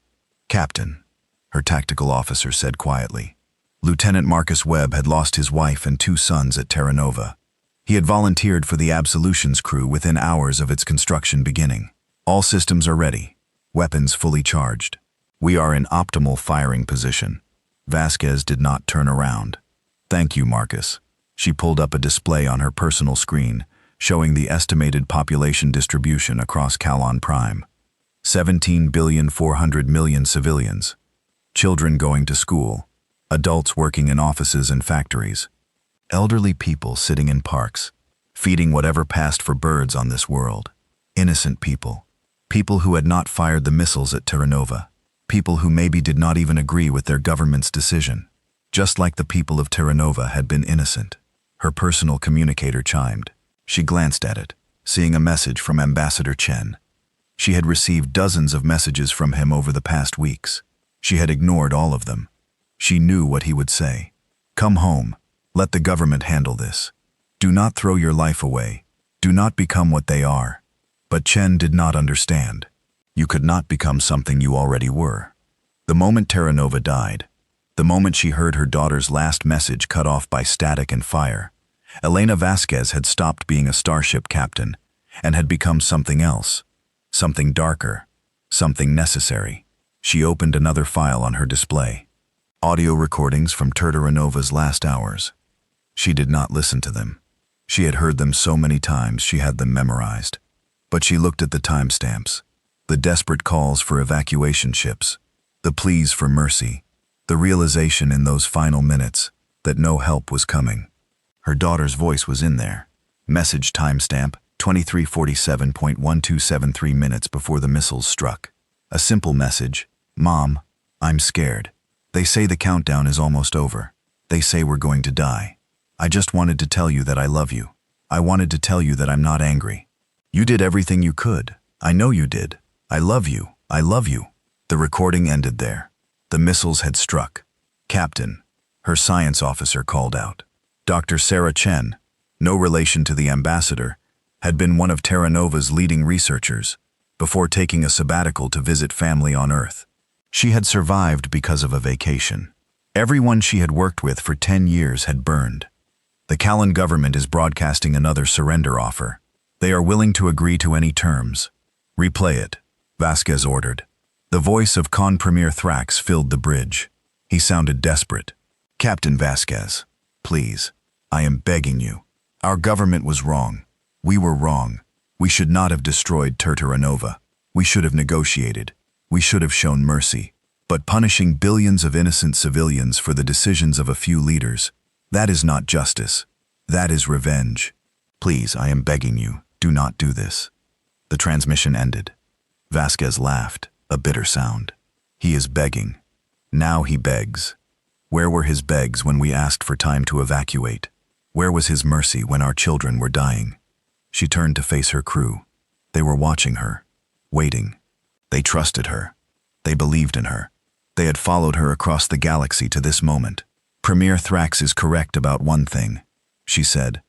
Captain, her tactical officer said quietly. Lieutenant Marcus Webb had lost his wife and 2 sons at Terra Nova. He had volunteered for the Absolution's crew within hours of its construction beginning. All systems are ready, weapons fully charged. We are in optimal firing position. Vasquez did not turn around. Thank you, Marcus. She pulled up a display on her personal screen, showing the estimated population distribution across Kalon Prime. 17,400,000,000 civilians. Children going to school. Adults working in offices and factories. Elderly people sitting in parks, feeding whatever passed for birds on this world. Innocent people. People who had not fired the missiles at Terra Nova. People who maybe did not even agree with their government's decision. Just like the people of Terra Nova had been innocent. Her personal communicator chimed. She glanced at it, seeing a message from Ambassador Chen. She had received dozens of messages from him over the past weeks. She had ignored all of them. She knew what he would say. Come home. Let the government handle this. Do not throw your life away. Do not become what they are. But Chen did not understand. You could not become something you already were. The moment Terra Nova died, the moment she heard her daughter's last message cut off by static and fire, Elena Vasquez had stopped being a starship captain and had become something else, something darker, something necessary. She opened another file on her display. Audio recordings from Turturanova's last hours. She did not listen to them. She had heard them so many times she had them memorized. But she looked at the timestamps, the desperate calls for evacuation ships, the pleas for mercy, the realization in those final minutes that no help was coming. Her daughter's voice was in there. Message timestamp 2347.1273 minutes before the missiles struck. A simple message: Mom, I'm scared. They say the countdown is almost over. They say we're going to die. I just wanted to tell you that I love you. I wanted to tell you that I'm not angry. You did everything you could. I know you did. I love you. I love you. The recording ended there. The missiles had struck. Captain, her science officer called out. Dr. Sarah Chen, no relation to the ambassador, had been one of Terra Nova's leading researchers before taking a sabbatical to visit family on Earth. She had survived because of a vacation. Everyone she had worked with for 10 years had burned. The Kalon government is broadcasting another surrender offer. They are willing to agree to any terms. Replay it, Vasquez ordered. The voice of Con Premier Thrax filled the bridge. He sounded desperate. Captain Vasquez, please, I am begging you. Our government was wrong. We were wrong. We should not have destroyed Turturanova. We should have negotiated. We should have shown mercy. But punishing billions of innocent civilians for the decisions of a few leaders, that is not justice. That is revenge. Please, I am begging you, do not do this. The transmission ended. Vasquez laughed, a bitter sound. He is begging. Now he begs. Where were his begs when we asked for time to evacuate? Where was his mercy when our children were dying? She turned to face her crew. They were watching her, waiting. They trusted her. They believed in her. They had followed her across the galaxy to this moment. Premier Thrax is correct about one thing, she said,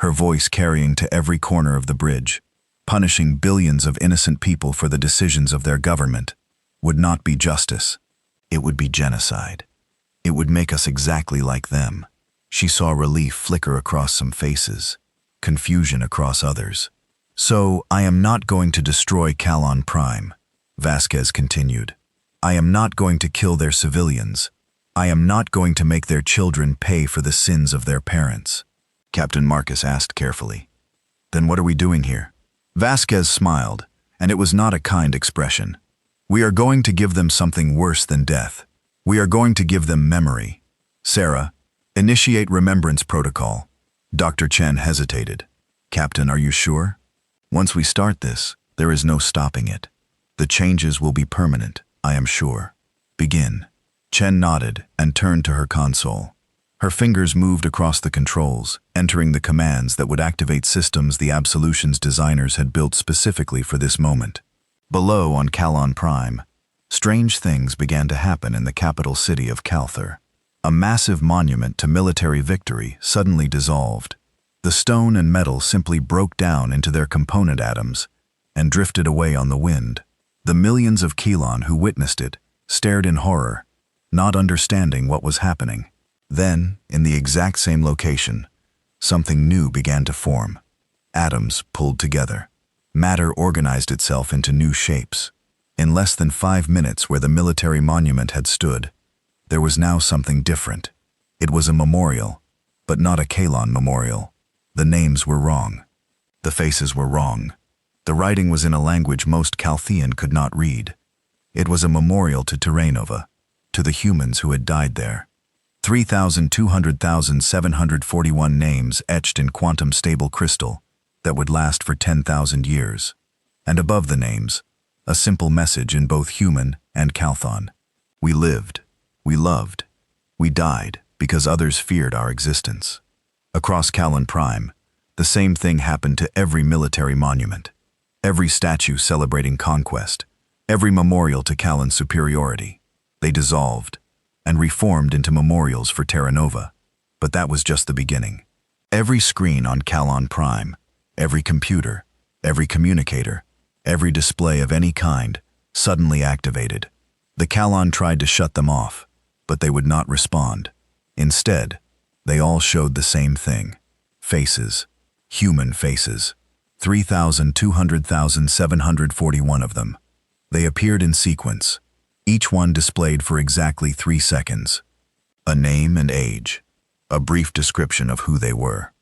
her voice carrying to every corner of the bridge. Punishing billions of innocent people for the decisions of their government would not be justice. It would be genocide. It would make us exactly like them. She saw relief flicker across some faces, confusion across others. So, I am not going to destroy Kalon Prime, Vasquez continued. I am not going to kill their civilians. I am not going to make their children pay for the sins of their parents. Captain Marcus asked carefully. Then what are we doing here? Vasquez smiled, and it was not a kind expression. We are going to give them something worse than death. We are going to give them memory. Sarah, initiate remembrance protocol. Dr. Chen hesitated. Captain, are you sure? Once we start this, there is no stopping it. The changes will be permanent, I am sure. Begin. Chen nodded and turned to her console. Her fingers moved across the controls, entering the commands that would activate systems the Absolution's designers had built specifically for this moment. Below on Kalon Prime, strange things began to happen in the capital city of Calthar. A massive monument to military victory suddenly dissolved. The stone and metal simply broke down into their component atoms and drifted away on the wind. The millions of Kelon who witnessed it stared in horror, not understanding what was happening. Then, in the exact same location, something new began to form. Atoms pulled together. Matter organized itself into new shapes. In less than 5 minutes where the military monument had stood, there was now something different. It was a memorial, but not a Kalon memorial. The names were wrong. The faces were wrong. The writing was in a language most Calthean could not read. It was a memorial to Terranova, to the humans who had died there. 3,200,741 names etched in quantum-stable crystal that would last for 10,000 years. And above the names, a simple message in both human and Calthon. We lived, we loved, we died because others feared our existence. Across Kalon Prime, the same thing happened to every military monument, every statue celebrating conquest, every memorial to Kalon's superiority. They dissolved and reformed into memorials for Terranova. But that was just the beginning. Every screen on Kalon Prime, every computer, every communicator, every display of any kind, suddenly activated. The Kalon tried to shut them off, but they would not respond. Instead, they all showed the same thing. Faces. Human faces. 3,200,741 of them. They appeared in sequence, each one displayed for exactly 3 seconds. A name and age. A brief description of who they were.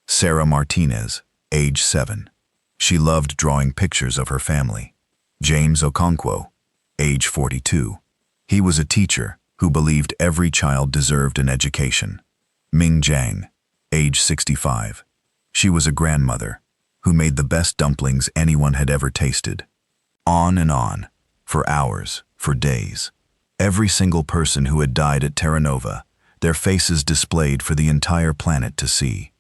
Sarah Martinez, age 7. She loved drawing pictures of her family. James Okonkwo, age 42. He was a teacher who believed every child deserved an education. Ming Jiang, age 65. She was a grandmother who made the best dumplings anyone had ever tasted. On and on, for hours, for days. Every single person who had died at Terranova, their faces displayed for the entire planet to see.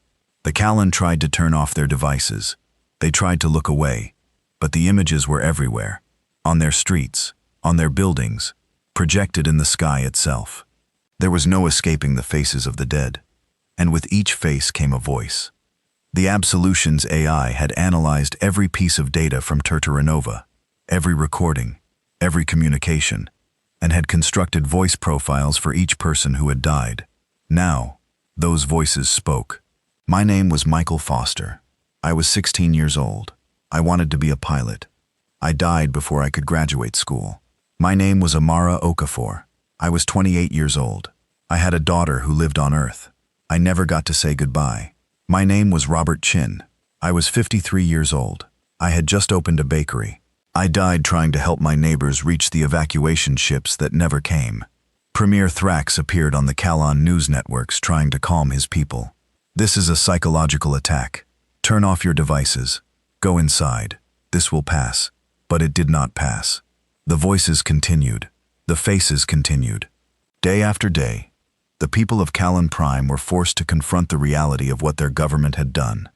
The Kalon tried to turn off their devices. They tried to look away, but the images were everywhere, on their streets, on their buildings, projected in the sky itself. There was no escaping the faces of the dead, and with each face came a voice. The Absolution's AI had analyzed every piece of data from Terranova, every recording, every communication, and had constructed voice profiles for each person who had died. Now, those voices spoke. My name was Michael Foster. I was 16 years old. I wanted to be a pilot. I died before I could graduate school. My name was Amara Okafor. I was 28 years old. I had a daughter who lived on Earth. I never got to say goodbye. My name was Robert Chin. I was 53 years old. I had just opened a bakery. I died trying to help my neighbors reach the evacuation ships that never came. Premier Thrax appeared on the Kalon news networks trying to calm his people. This is a psychological attack. Turn off your devices. Go inside. This will pass. But it did not pass. The voices continued. The faces continued. Day after day, the people of Kalon Prime were forced to confront the reality of what their government had done.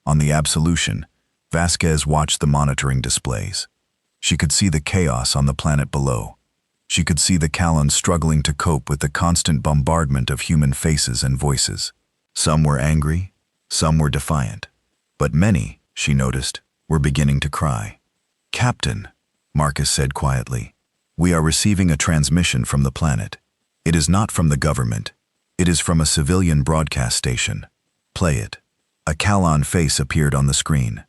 On the Absolution, Vasquez watched the monitoring displays. She could see the chaos on the planet below. She could see the Kalon struggling to cope with the constant bombardment of human faces and voices. Some were angry, some were defiant. But many, she noticed, were beginning to cry. "Captain," Marcus said quietly, "we are receiving a transmission from the planet. It is not from the government. It is from a civilian broadcast station. Play it." A Kalon face appeared on the screen.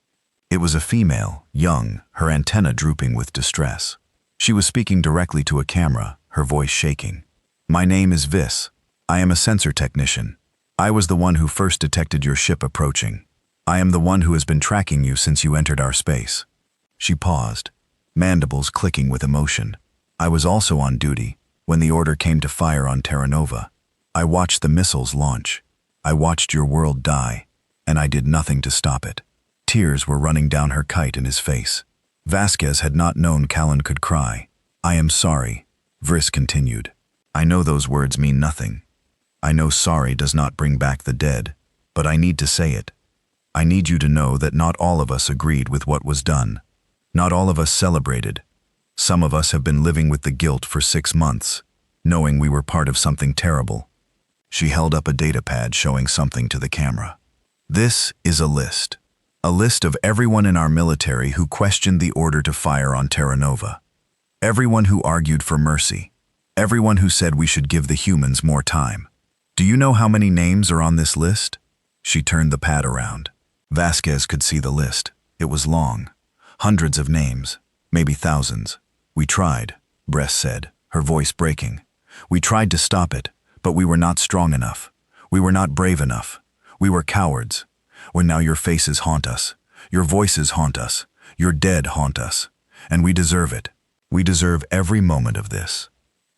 It was a female, young, her antenna drooping with distress. She was speaking directly to a camera, her voice shaking. "My name is Vis. I am a sensor technician. I was the one who first detected your ship approaching. I am the one who has been tracking you since you entered our space." She paused, mandibles clicking with emotion. "I was also on duty when the order came to fire on Terra Nova. I watched the missiles launch. I watched your world die, and I did nothing to stop it." Tears were running down her kite in his face. Vasquez had not known Kalon could cry. "I am sorry," Vriss continued. "I know those words mean nothing. I know sorry does not bring back the dead, but I need to say it. I need you to know that not all of us agreed with what was done. Not all of us celebrated. Some of us have been living with the guilt for 6 months, knowing we were part of something terrible." She held up a datapad showing something to the camera. "This is a list. A list of everyone in our military who questioned the order to fire on Terra Nova. Everyone who argued for mercy. Everyone who said we should give the humans more time. Do you know how many names are on this list?" She turned the pad around. Vasquez could see the list. It was long. Hundreds of names, maybe thousands. "We tried," Bress said, her voice breaking. "We tried to stop it, but we were not strong enough. We were not brave enough. We were cowards. When now your faces haunt us, your voices haunt us, your dead haunt us. And we deserve it. We deserve every moment of this."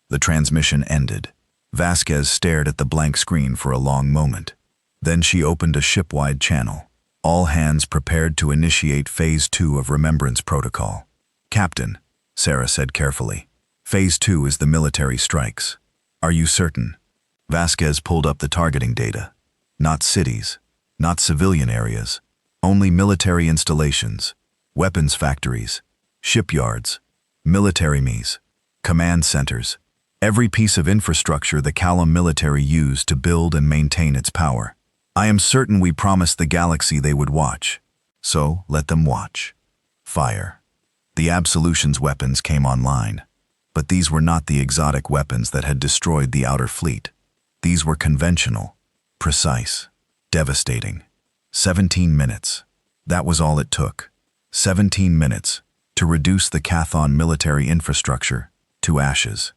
The transmission ended. Vasquez stared at the blank screen for a long moment. Then she opened a ship-wide channel. All hands prepared to initiate Phase 2 of Remembrance Protocol. "Captain," Sarah said carefully, "Phase 2 is the military strikes. Are you certain?" Vasquez pulled up the targeting data. Not cities, not civilian areas, only military installations, weapons factories, shipyards, military MEs, command centers, every piece of infrastructure the Kalon military used to build and maintain its power. "I am certain we promised the galaxy they would watch. So let them watch." Fire. The Absolution's weapons came online. But these were not the exotic weapons that had destroyed the Outer Fleet. These were conventional, precise, devastating. 17 minutes. That was all it took. 17 minutes to reduce the Cathon military infrastructure to ashes.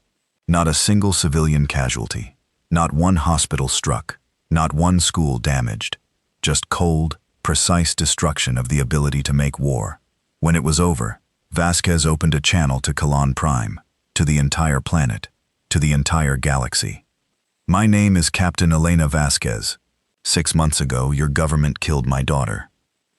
Not a single civilian casualty. Not one hospital struck. Not one school damaged. Just cold, precise destruction of the ability to make war. When it was over, Vasquez opened a channel to Kalon Prime, to the entire planet, to the entire galaxy. "My name is Captain Elena Vasquez. 6 months ago, your government killed my daughter.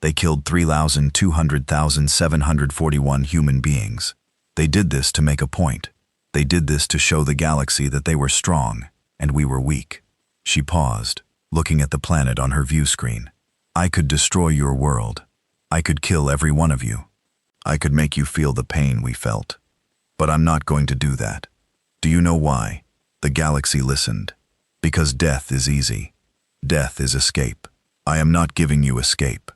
They killed 3,200,741 human beings. They did this to make a point. They did this to show the galaxy that they were strong, and we were weak." She paused, looking at the planet on her view screen. "I could destroy your world. I could kill every one of you. I could make you feel the pain we felt. But I'm not going to do that. Do you know why?" The galaxy listened. "Because death is easy. Death is escape. I am not giving you escape.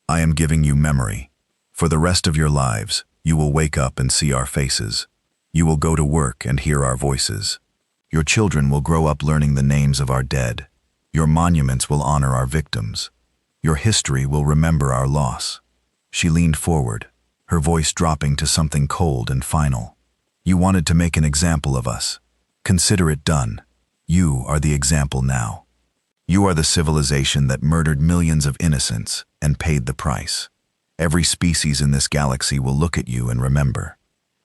I am giving you memory. For the rest of your lives, you will wake up and see our faces. You will go to work and hear our voices. Your children will grow up learning the names of our dead. Your monuments will honor our victims. Your history will remember our loss." She leaned forward, her voice dropping to something cold and final. "You wanted to make an example of us. Consider it done. You are the example now. You are the civilization that murdered millions of innocents and paid the price. Every species in this galaxy will look at you and remember.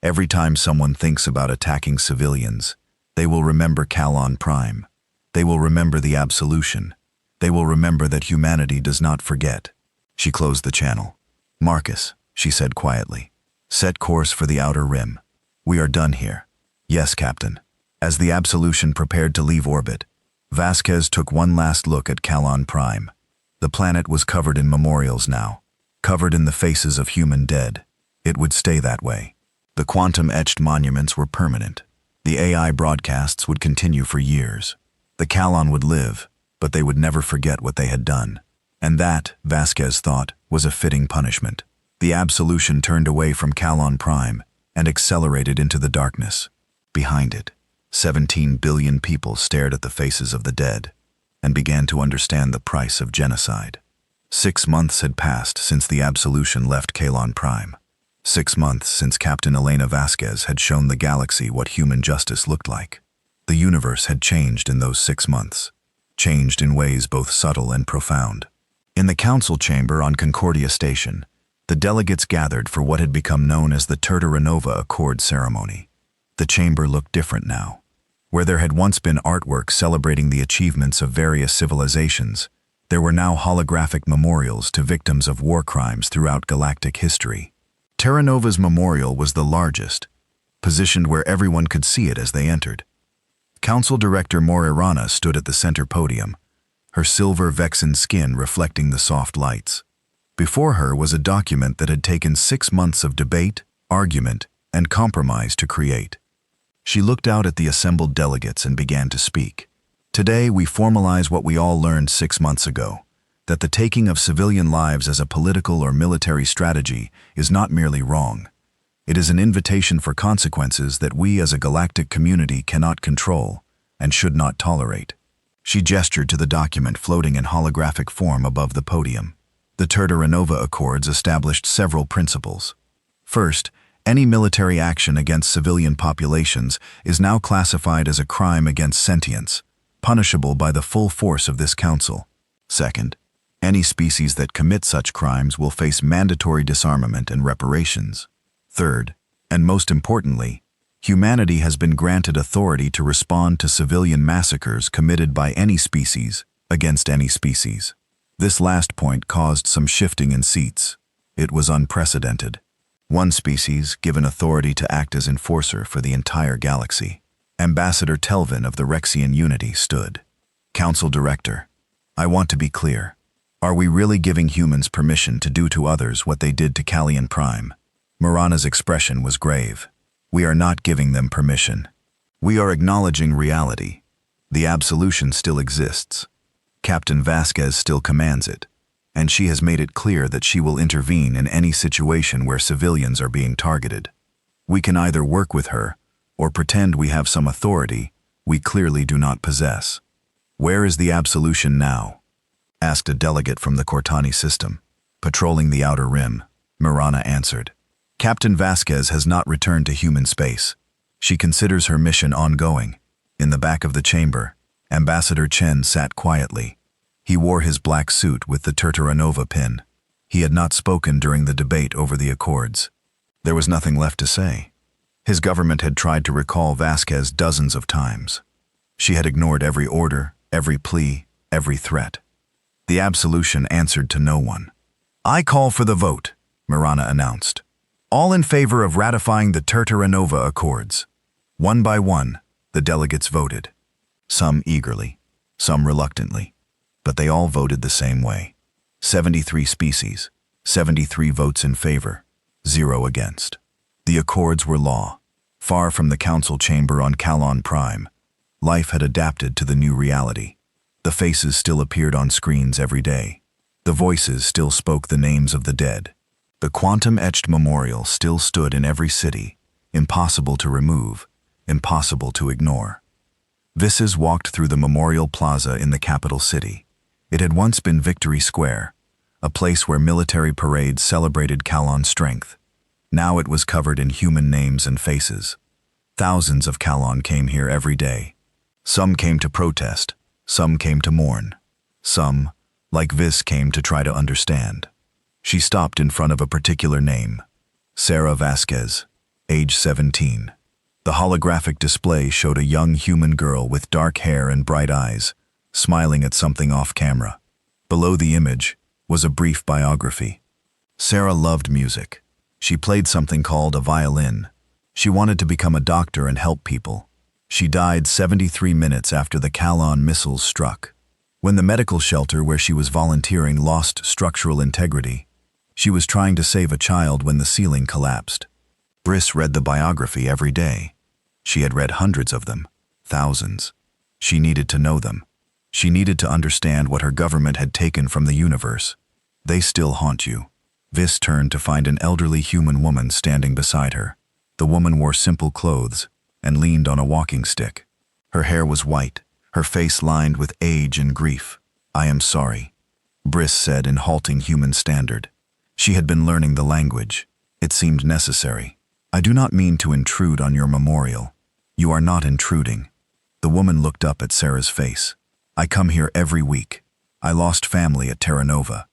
Every time someone thinks about attacking civilians, they will remember Kalon Prime. They will remember the Absolution. They will remember that humanity does not forget. She closed the channel. Marcus, she said quietly, set course for the outer rim. We are done here. Yes, Captain. As the Absolution prepared to leave orbit, Vasquez took one last look at Kalon Prime. The planet was covered in memorials now, covered in the faces of human dead. It would stay that way. The quantum-etched monuments were permanent. The AI broadcasts would continue for years. The Kalon would live, but they would never forget what they had done. And that, Vasquez thought, was a fitting punishment. The Absolution turned away from Kalon Prime and accelerated into the darkness. Behind it, 17 billion people stared at the faces of the dead and began to understand the price of genocide. 6 months had passed since the Absolution left Kalon Prime. 6 months since Captain Elena Vasquez had shown the galaxy what human justice looked like. The universe had changed in those 6 months, changed in ways both subtle and profound. In the council chamber on Concordia Station, the delegates gathered for what had become known as the Terra-Nova Accord ceremony. The chamber looked different now. Where there had once been artwork celebrating the achievements of various civilizations, there were now holographic memorials to victims of war crimes throughout galactic history. Terra-Nova's memorial was the largest, positioned where everyone could see it as they entered. Council Director Morirana stood at the center podium, her silver Vexen skin reflecting the soft lights. Before her was a document that had taken 6 months of debate, argument, and compromise to create. She looked out at the assembled delegates and began to speak. Today we formalize what we all learned 6 months ago, that the taking of civilian lives as a political or military strategy is not merely wrong. It is an invitation for consequences that we as a galactic community cannot control and should not tolerate. She gestured to the document floating in holographic form above the podium. The Terra-Nova Accords established several principles. First, any military action against civilian populations is now classified as a crime against sentience, punishable by the full force of this council. Second, any species that commit such crimes will face mandatory disarmament and reparations. Third, and most importantly, humanity has been granted authority to respond to civilian massacres committed by any species against any species. This last point caused some shifting in seats. It was unprecedented. One species given authority to act as enforcer for the entire galaxy. Ambassador Telvin of the Rexian Unity stood. Council Director, I want to be clear. Are we really giving humans permission to do to others what they did to Kalon Prime? Morana's expression was grave. We are not giving them permission. We are acknowledging reality. The Absolution still exists. Captain Vasquez still commands it, and she has made it clear that she will intervene in any situation where civilians are being targeted. We can either work with her or pretend we have some authority we clearly do not possess. Where is the Absolution now? Asked a delegate from the Cortani system. Patrolling the outer rim, Morana answered. Captain Vasquez has not returned to human space. She considers her mission ongoing. In the back of the chamber, Ambassador Chen sat quietly. He wore his black suit with the Terra-Nova pin. He had not spoken during the debate over the Accords. There was nothing left to say. His government had tried to recall Vasquez dozens of times. She had ignored every order, every plea, every threat. The Absolution answered to no one. I call for the vote, Morana announced. All in favor of ratifying the Terra-Nova Accords. One by one, the delegates voted. Some eagerly, some reluctantly, but they all voted the same way. 73 species, 73 votes in favor, 0 against. The Accords were law. Far from the council chamber on Kalon Prime, life had adapted to the new reality. The faces still appeared on screens every day. The voices still spoke the names of the dead. The quantum-etched memorial still stood in every city, impossible to remove, impossible to ignore. Visses walked through the memorial plaza in the capital city. It had once been Victory Square, a place where military parades celebrated Kalon's strength. Now it was covered in human names and faces. Thousands of Kalon came here every day. Some came to protest, some came to mourn. Some, like Viss, came to try to understand. She stopped in front of a particular name. Sarah Vasquez, age 17. The holographic display showed a young human girl with dark hair and bright eyes, smiling at something off camera. Below the image was a brief biography. Sarah loved music. She played something called a violin. She wanted to become a doctor and help people. She died 73 minutes after the Kalon missiles struck. When the medical shelter where she was volunteering lost structural integrity, she was trying to save a child when the ceiling collapsed. Briss read the biography every day. She had read hundreds of them, thousands. She needed to know them. She needed to understand what her government had taken from the universe. They still haunt you. Vis turned to find an elderly human woman standing beside her. The woman wore simple clothes and leaned on a walking stick. Her hair was white, her face lined with age and grief. "I am sorry," Briss said in halting human standard. She had been learning the language. It seemed necessary. "I do not mean to intrude on your memorial." "You are not intruding." The woman looked up at Sarah's face. "I come here every week. I lost family at Terra Nova.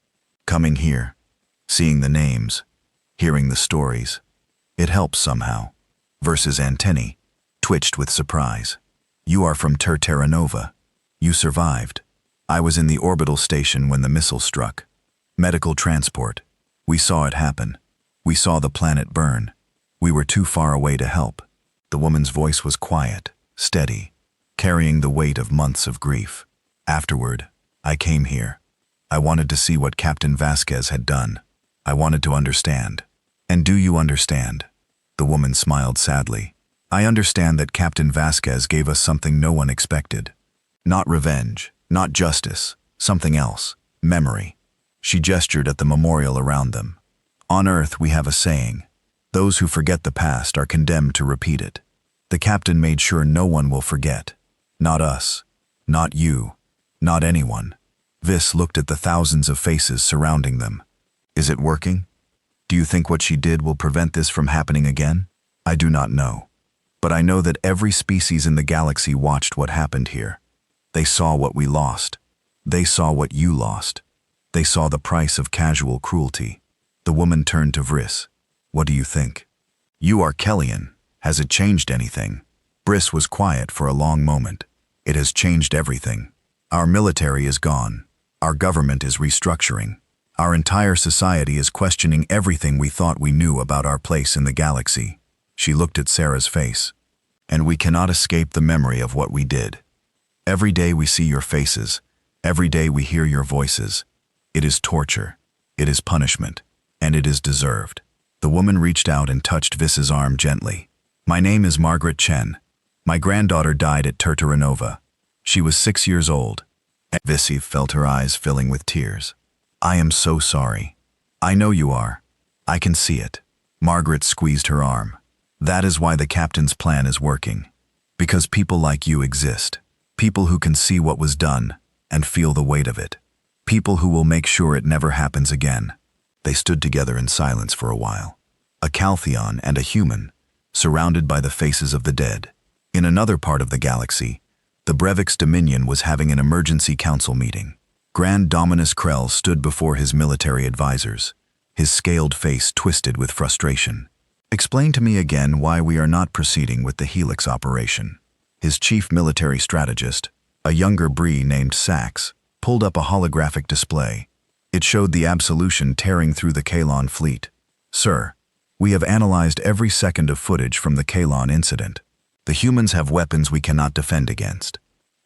Coming here, seeing the names, hearing the stories, it helps somehow." Versus antennae twitched with surprise. "You are from Terra Nova. You survived." "I was in the orbital station when the missile struck. Medical transport. We saw it happen. We saw the planet burn. We were too far away to help." The woman's voice was quiet, steady, carrying the weight of months of grief. "Afterward, I came here. I wanted to see what Captain Vasquez had done. I wanted to understand." "And do you understand?" The woman smiled sadly. "I understand that Captain Vasquez gave us something no one expected. Not revenge, not justice, something else, memory." She gestured at the memorial around them. "On Earth we have a saying, those who forget the past are condemned to repeat it. The captain made sure no one will forget. Not us, not you, not anyone." Vis looked at the thousands of faces surrounding them. "Is it working? Do you think what she did will prevent this from happening again?" "I do not know. But I know that every species in the galaxy watched what happened here. They saw what we lost. They saw what you lost. They saw the price of casual cruelty." The woman turned to Vriss. "What do you think?" "You are Kellyan. Has it changed anything?" Briss was quiet for a long moment. "It has changed everything. Our military is gone. Our government is restructuring. Our entire society is questioning everything we thought we knew about our place in the galaxy." She looked at Sarah's face. "And we cannot escape the memory of what we did. Every day we see your faces. Every day we hear your voices. It is torture. It is punishment. And it is deserved." The woman reached out and touched Viss's arm gently. "My name is Margaret Chen. My granddaughter died at Terra Nova. She was 6 years old." Vissi felt her eyes filling with tears. "I am so sorry." "I know you are. I can see it." Margaret squeezed her arm. "That is why the captain's plan is working. Because people like you exist. People who can see what was done and feel the weight of it. People who will make sure it never happens again." They stood together in silence for a while. A Caltheon and a human, surrounded by the faces of the dead. In another part of the galaxy, the Brevix Dominion was having an emergency council meeting. Grand Dominus Krell stood before his military advisors, his scaled face twisted with frustration. "Explain to me again why we are not proceeding with the Helix operation." His chief military strategist, a younger Bree named Sax, pulled up a holographic display. It showed the Absolution tearing through the Kalon fleet. "Sir, we have analyzed every second of footage from the Kalon incident. The humans have weapons we cannot defend against.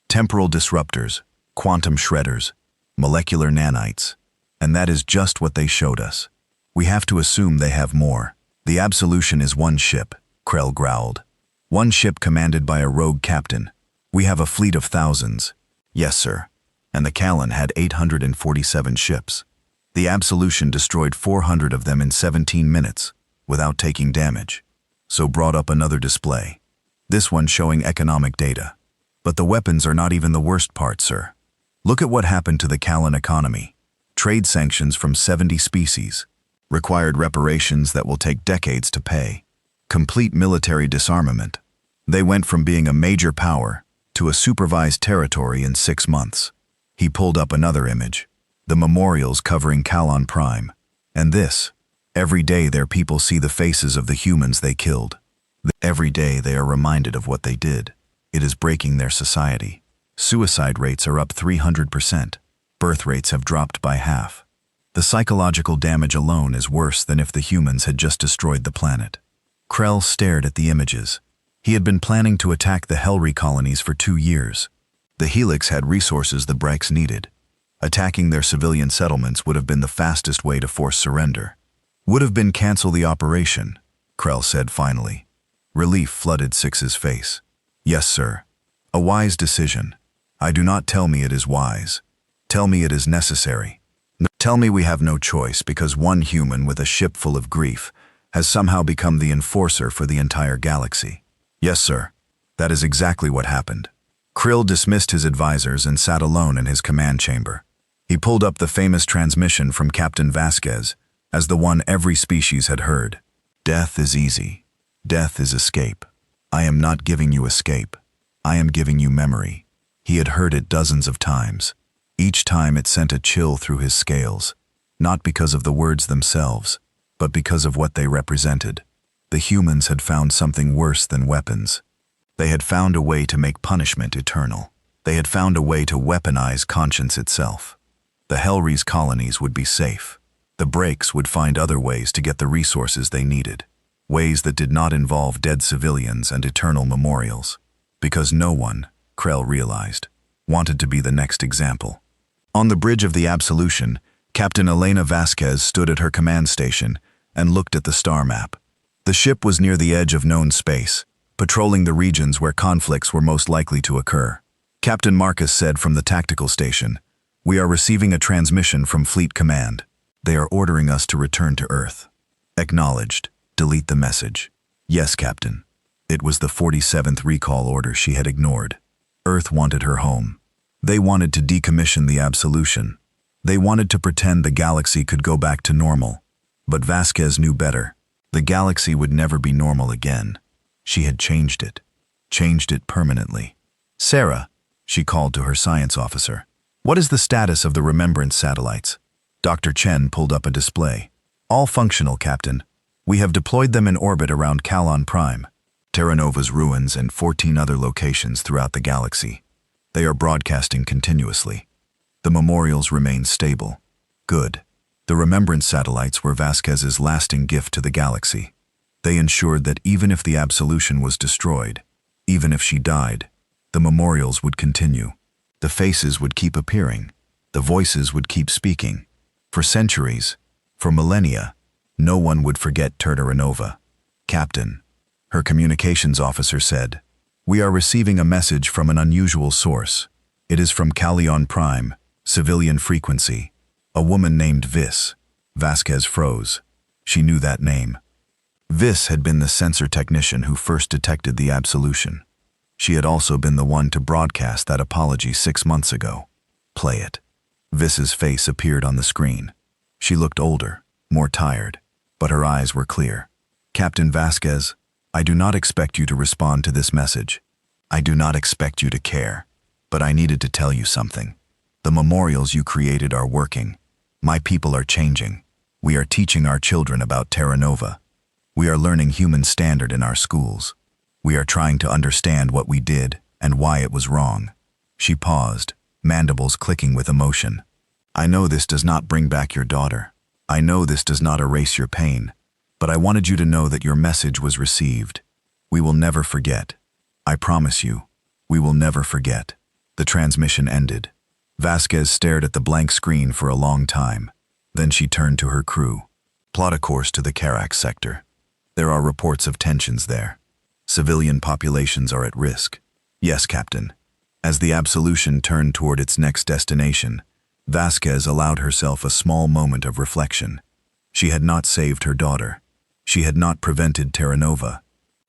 Temporal disruptors, quantum shredders, molecular nanites. And that is just what they showed us. We have to assume they have more. The Absolution is one ship," Krell growled. "One ship commanded by a rogue captain. We have a fleet of thousands." "Yes, sir. And the Kalon had 847 ships. The Absolution destroyed 400 of them in 17 minutes, without taking damage." So brought up another display. This one showing economic data. "But the weapons are not even the worst part, sir. Look at what happened to the Kalon economy. Trade sanctions from 70 species. Required reparations that will take decades to pay. Complete military disarmament. They went from being a major power to a supervised territory in 6 months." He pulled up another image. The memorials covering Kalon Prime. And this, every day their people see the faces of the humans they killed. Every day they are reminded of what they did. It is breaking their society. Suicide rates are up 300%. Birth rates have dropped by half. The psychological damage alone is worse than if the humans had just destroyed the planet. Krell stared at the images. He had been planning to attack the Hellry colonies for 2 years. The Helix had resources the Brakes needed. Attacking their civilian settlements would have been the fastest way to force surrender. Would have been cancel the operation, Krell said finally. Relief flooded Six's face. Yes, sir. A wise decision. I do not tell me it is wise. Tell me it is necessary. Tell me we have no choice because one human with a ship full of grief has somehow become the enforcer for the entire galaxy. Yes, sir. That is exactly what happened. Krill dismissed his advisors and sat alone in his command chamber. He pulled up the famous transmission from Captain Vasquez as the one every species had heard. Death is easy. Death is escape. I am not giving you escape. I am giving you memory. He had heard it dozens of times. Each time it sent a chill through his scales, not because of the words themselves, but because of what they represented. The humans had found something worse than weapons. They had found a way to make punishment eternal. They had found a way to weaponize conscience itself. The Hellry's colonies would be safe. The Brakes would find other ways to get the resources they needed, ways that did not involve dead civilians and eternal memorials. Because no one, Krell realized, wanted to be the next example. On the bridge of the Absolution, Captain Elena Vasquez stood at her command station and looked at the star map. The ship was near the edge of known space, patrolling the regions where conflicts were most likely to occur. Captain Marcus said from the tactical station, "We are receiving a transmission from Fleet Command. They are ordering us to return to Earth." Acknowledged. Delete the message. Yes, Captain. It was the 47th recall order she had ignored. Earth wanted her home. They wanted to decommission the Absolution. They wanted to pretend the galaxy could go back to normal. But Vasquez knew better. The galaxy would never be normal again. She had changed it permanently. Sarah, she called to her science officer. What is the status of the Remembrance satellites? Dr. Chen pulled up a display. All functional, Captain. We have deployed them in orbit around Calon Prime, Terra Nova's ruins, and 14 other locations throughout the galaxy. They are broadcasting continuously. The memorials remain stable. Good. The Remembrance satellites were Vasquez's lasting gift to the galaxy. They ensured that even if the Absolution was destroyed, even if she died, the memorials would continue. The faces would keep appearing. The voices would keep speaking. For centuries, for millennia, no one would forget Terra Nova. Captain, her communications officer said, "We are receiving a message from an unusual source. It is from Calon Prime, civilian frequency. A woman named Vis." Vasquez froze. She knew that name. Vis had been the sensor technician who first detected the Absolution. She had also been the one to broadcast that apology 6 months ago. Play it. Vis's face appeared on the screen. She looked older, more tired, but her eyes were clear. "Captain Vasquez, I do not expect you to respond to this message. I do not expect you to care, but I needed to tell you something. The memorials you created are working. My people are changing. We are teaching our children about Terra Nova. We are learning human standard in our schools. We are trying to understand what we did and why it was wrong." She paused, mandibles clicking with emotion. "I know this does not bring back your daughter. I know this does not erase your pain, but I wanted you to know that your message was received. We will never forget. I promise you, we will never forget." The transmission ended. Vasquez stared at the blank screen for a long time. Then she turned to her crew. "Plot a course to the Carax sector. There are reports of tensions there. Civilian populations are at risk." "Yes, Captain." As the Absolution turned toward its next destination, Vasquez allowed herself a small moment of reflection. She had not saved her daughter. She had not prevented Terra Nova.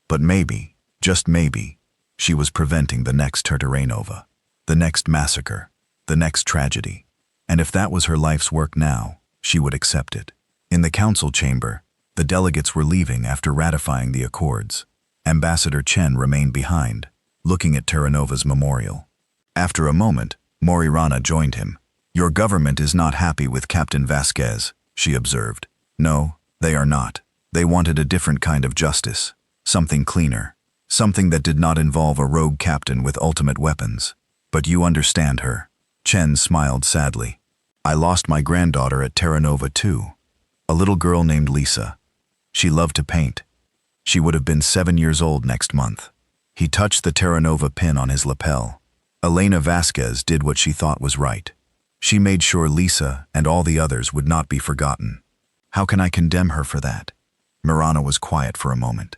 But maybe, just maybe, she was preventing the next Terra Nova, the next massacre, the next tragedy. And if that was her life's work now, she would accept it. In the council chamber, the delegates were leaving after ratifying the accords. Ambassador Chen remained behind, looking at Terra Nova's memorial. After a moment, Morirana joined him. "Your government is not happy with Captain Vasquez," she observed. No, they are not. They wanted a different kind of justice. Something cleaner. Something that did not involve a rogue captain with ultimate weapons. But you understand her. Chen smiled sadly. I lost my granddaughter at Terra Nova too. A little girl named Lisa. She loved to paint. She would have been 7 years old next month. He touched the Terra Nova pin on his lapel. Elena Vasquez did what she thought was right. She made sure Lisa and all the others would not be forgotten. How can I condemn her for that? Mirana was quiet for a moment.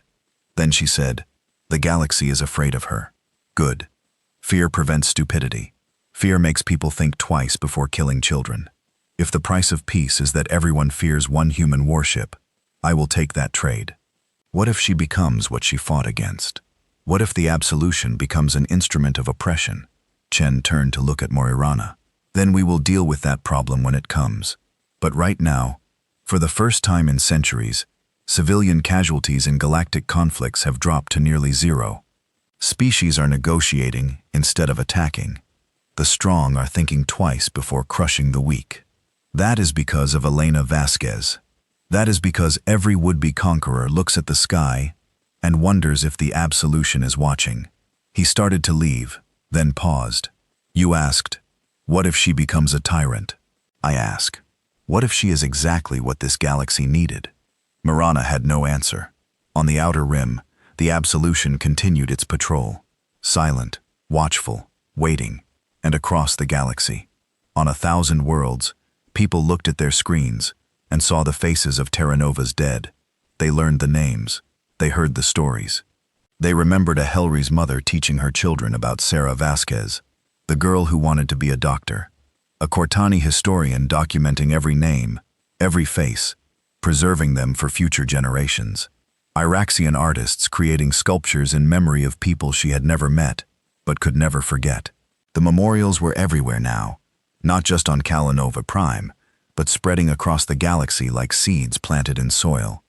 Then she said, the galaxy is afraid of her. Good. Fear prevents stupidity. Fear makes people think twice before killing children. If the price of peace is that everyone fears one human warship, I will take that trade. What if she becomes what she fought against? What if the absolution becomes an instrument of oppression? Chen turned to look at Moirana. Then we will deal with that problem when it comes. But right now, for the first time in centuries, civilian casualties in galactic conflicts have dropped to nearly zero. Species are negotiating instead of attacking. The strong are thinking twice before crushing the weak. That is because of Elena Vasquez. That is because every would-be conqueror looks at the sky and wonders if the absolution is watching. He started to leave, then paused. You asked, what if she becomes a tyrant? I ask, what if she is exactly what this galaxy needed? Mirana had no answer. On the outer rim, the absolution continued its patrol. Silent, watchful, waiting, and across the galaxy. On 1,000 worlds, people looked at their screens and saw the faces of Terra Nova's dead. They learned the names. They heard the stories. They remembered a Helry's mother teaching her children about Sarah Vasquez, the girl who wanted to be a doctor. A Cortani historian documenting every name, every face, preserving them for future generations. Iraxian artists creating sculptures in memory of people she had never met, but could never forget. The memorials were everywhere now, not just on Kalanova Prime, but spreading across the galaxy like seeds planted in soil.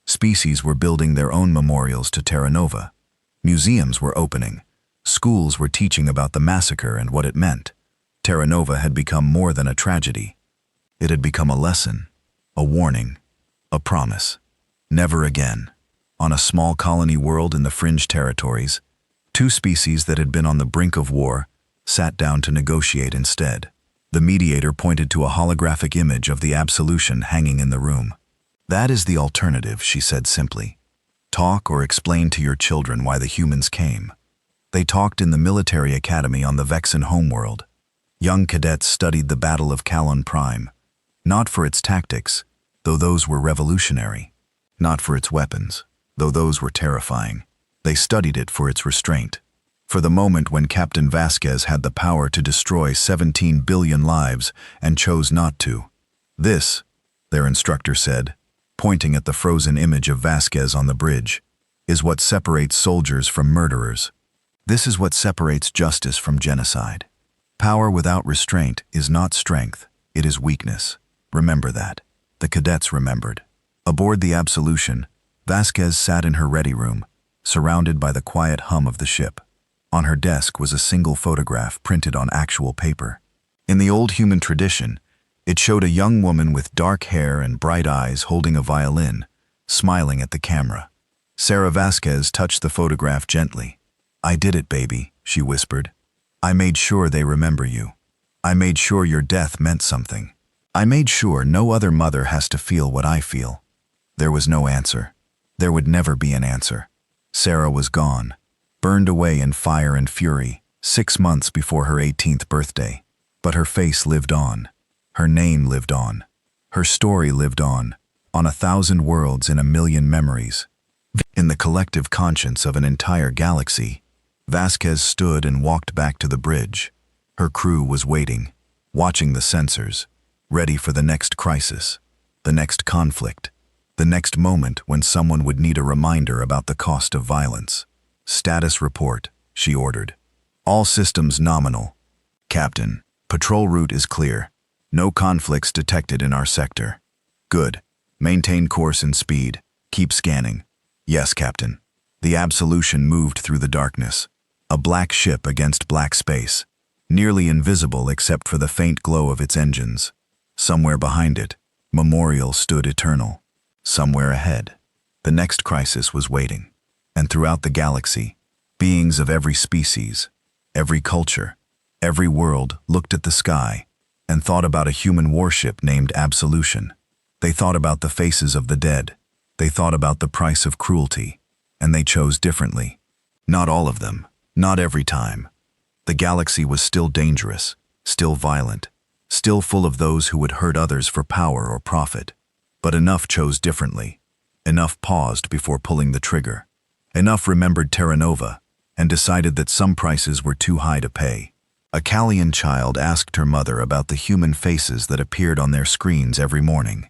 Species were building their own memorials to Terra Nova. Museums were opening. Schools were teaching about the massacre and what it meant. Terra Nova had become more than a tragedy. It had become a lesson, a warning, a promise. Never again. On a small colony world in the fringe territories, two species that had been on the brink of war sat down to negotiate instead. The mediator pointed to a holographic image of the absolution hanging in the room. That is the alternative, she said simply. Talk or explain to your children why the humans came. They talked in the military academy on the Vexen homeworld. Young cadets studied the Battle of Kalon Prime, not for its tactics, though those were revolutionary, not for its weapons, though those were terrifying. They studied it for its restraint, for the moment when Captain Vasquez had the power to destroy 17 billion lives and chose not to. This, their instructor said, pointing at the frozen image of Vasquez on the bridge, is what separates soldiers from murderers. This is what separates justice from genocide. Power without restraint is not strength, it is weakness. Remember that. The cadets remembered. Aboard the Absolution, Vasquez sat in her ready room, surrounded by the quiet hum of the ship. On her desk was a single photograph printed on actual paper. In the old human tradition, it showed a young woman with dark hair and bright eyes holding a violin, smiling at the camera. Sarah Vasquez touched the photograph gently. I did it, baby, she whispered. I made sure they remember you. I made sure your death meant something. I made sure no other mother has to feel what I feel. There was no answer. There would never be an answer. Sarah was gone, burned away in fire and fury, 6 months before her 18th birthday. But her face lived on. Her name lived on. Her story lived on 1,000 worlds in 1,000,000 memories. In the collective conscience of an entire galaxy, Vasquez stood and walked back to the bridge. Her crew was waiting, watching the sensors, ready for the next crisis, the next conflict, the next moment when someone would need a reminder about the cost of violence. Status report, she ordered. All systems nominal. Captain, patrol route is clear. No conflicts detected in our sector. Good. Maintain course and speed. Keep scanning. Yes, Captain. The Absolution moved through the darkness. A black ship against black space, nearly invisible except for the faint glow of its engines. Somewhere behind it, Memorial stood eternal. somewhere ahead. The next crisis was waiting. And throughout the galaxy, beings of every species, every culture, every world looked at the sky and thought about a human warship named Absolution. They thought about the faces of the dead. They thought about the price of cruelty. And they chose differently. Not all of them, not every time. The galaxy was still dangerous, still violent, still full of those who would hurt others for power or profit. But enough chose differently. Enough paused before pulling the trigger. Enough remembered Terra Nova and decided that some prices were too high to pay. A Callian child asked her mother about the human faces that appeared on their screens every morning.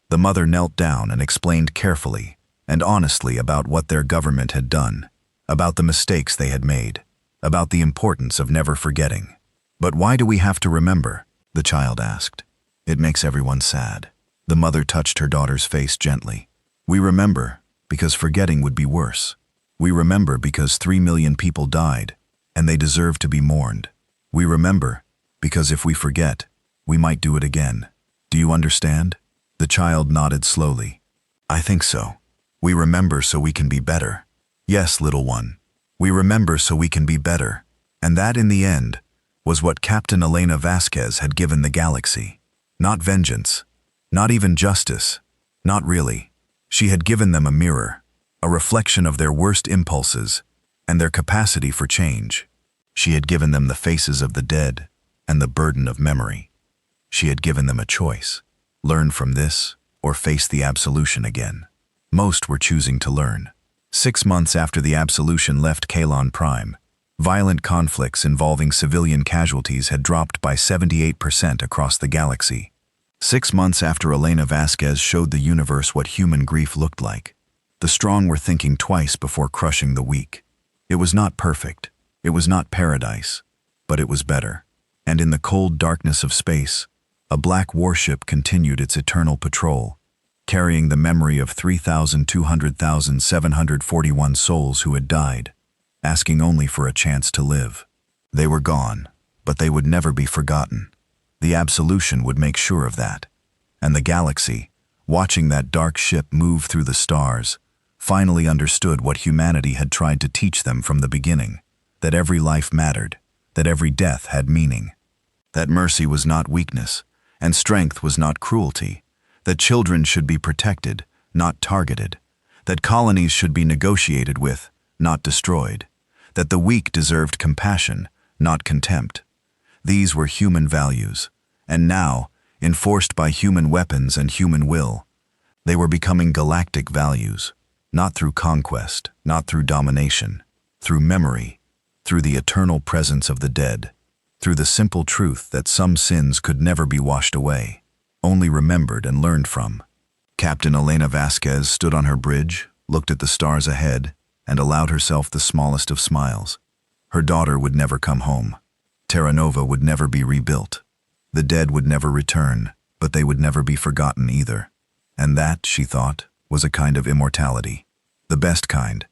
The mother knelt down and explained carefully and honestly about what their government had done, about the mistakes they had made, about the importance of never forgetting. "But why do we have to remember?" the child asked. "It makes everyone sad." The mother touched her daughter's face gently. "We remember because forgetting would be worse. We remember because 3 million people died, and they deserve to be mourned. We remember because if we forget, we might do it again. Do you understand?" The child nodded slowly. "I think so. We remember so we can be better." "Yes, little one. We remember so we can be better." And that, in the end, was what Captain Elena Vasquez had given the galaxy. Not vengeance, not even justice, not really. She had given them a mirror, a reflection of their worst impulses and their capacity for change. She had given them the faces of the dead and the burden of memory. She had given them a choice: learn from this or face the absolution again. Most were choosing to learn. 6 months after the absolution left Kalon Prime, violent conflicts involving civilian casualties had dropped by 78% across the galaxy. 6 months after Elena Vasquez showed the universe what human grief looked like, the strong were thinking twice before crushing the weak. It was not perfect, it was not paradise, but it was better. And in the cold darkness of space, a black warship continued its eternal patrol, carrying the memory of 3,200,741 souls who had died, asking only for a chance to live. They were gone, but they would never be forgotten. The absolution would make sure of that. And the galaxy, watching that dark ship move through the stars, finally understood what humanity had tried to teach them from the beginning: that every life mattered, that every death had meaning, that mercy was not weakness, and strength was not cruelty, that children should be protected, not targeted, that colonies should be negotiated with, not destroyed, that the weak deserved compassion, not contempt. These were human values, and now, enforced by human weapons and human will, they were becoming galactic values, not through conquest, not through domination, through memory, through the eternal presence of the dead, through the simple truth that some sins could never be washed away, only remembered and learned from. Captain Elena Vasquez stood on her bridge, looked at the stars ahead, and allowed herself the smallest of smiles. Her daughter would never come home. Terra Nova would never be rebuilt. The dead would never return, but they would never be forgotten either. And that, she thought, was a kind of immortality. The best kind,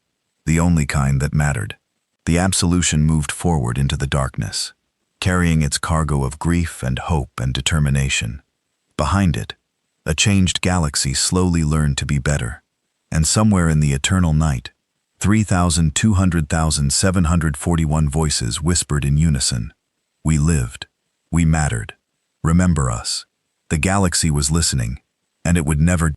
the only kind that mattered. The absolution moved forward into the darkness, carrying its cargo of grief and hope and determination. Behind it, a changed galaxy slowly learned to be better. And somewhere in the eternal night, 3,200,741 voices whispered in unison, "We lived. We mattered. Remember us." The galaxy was listening, and it would never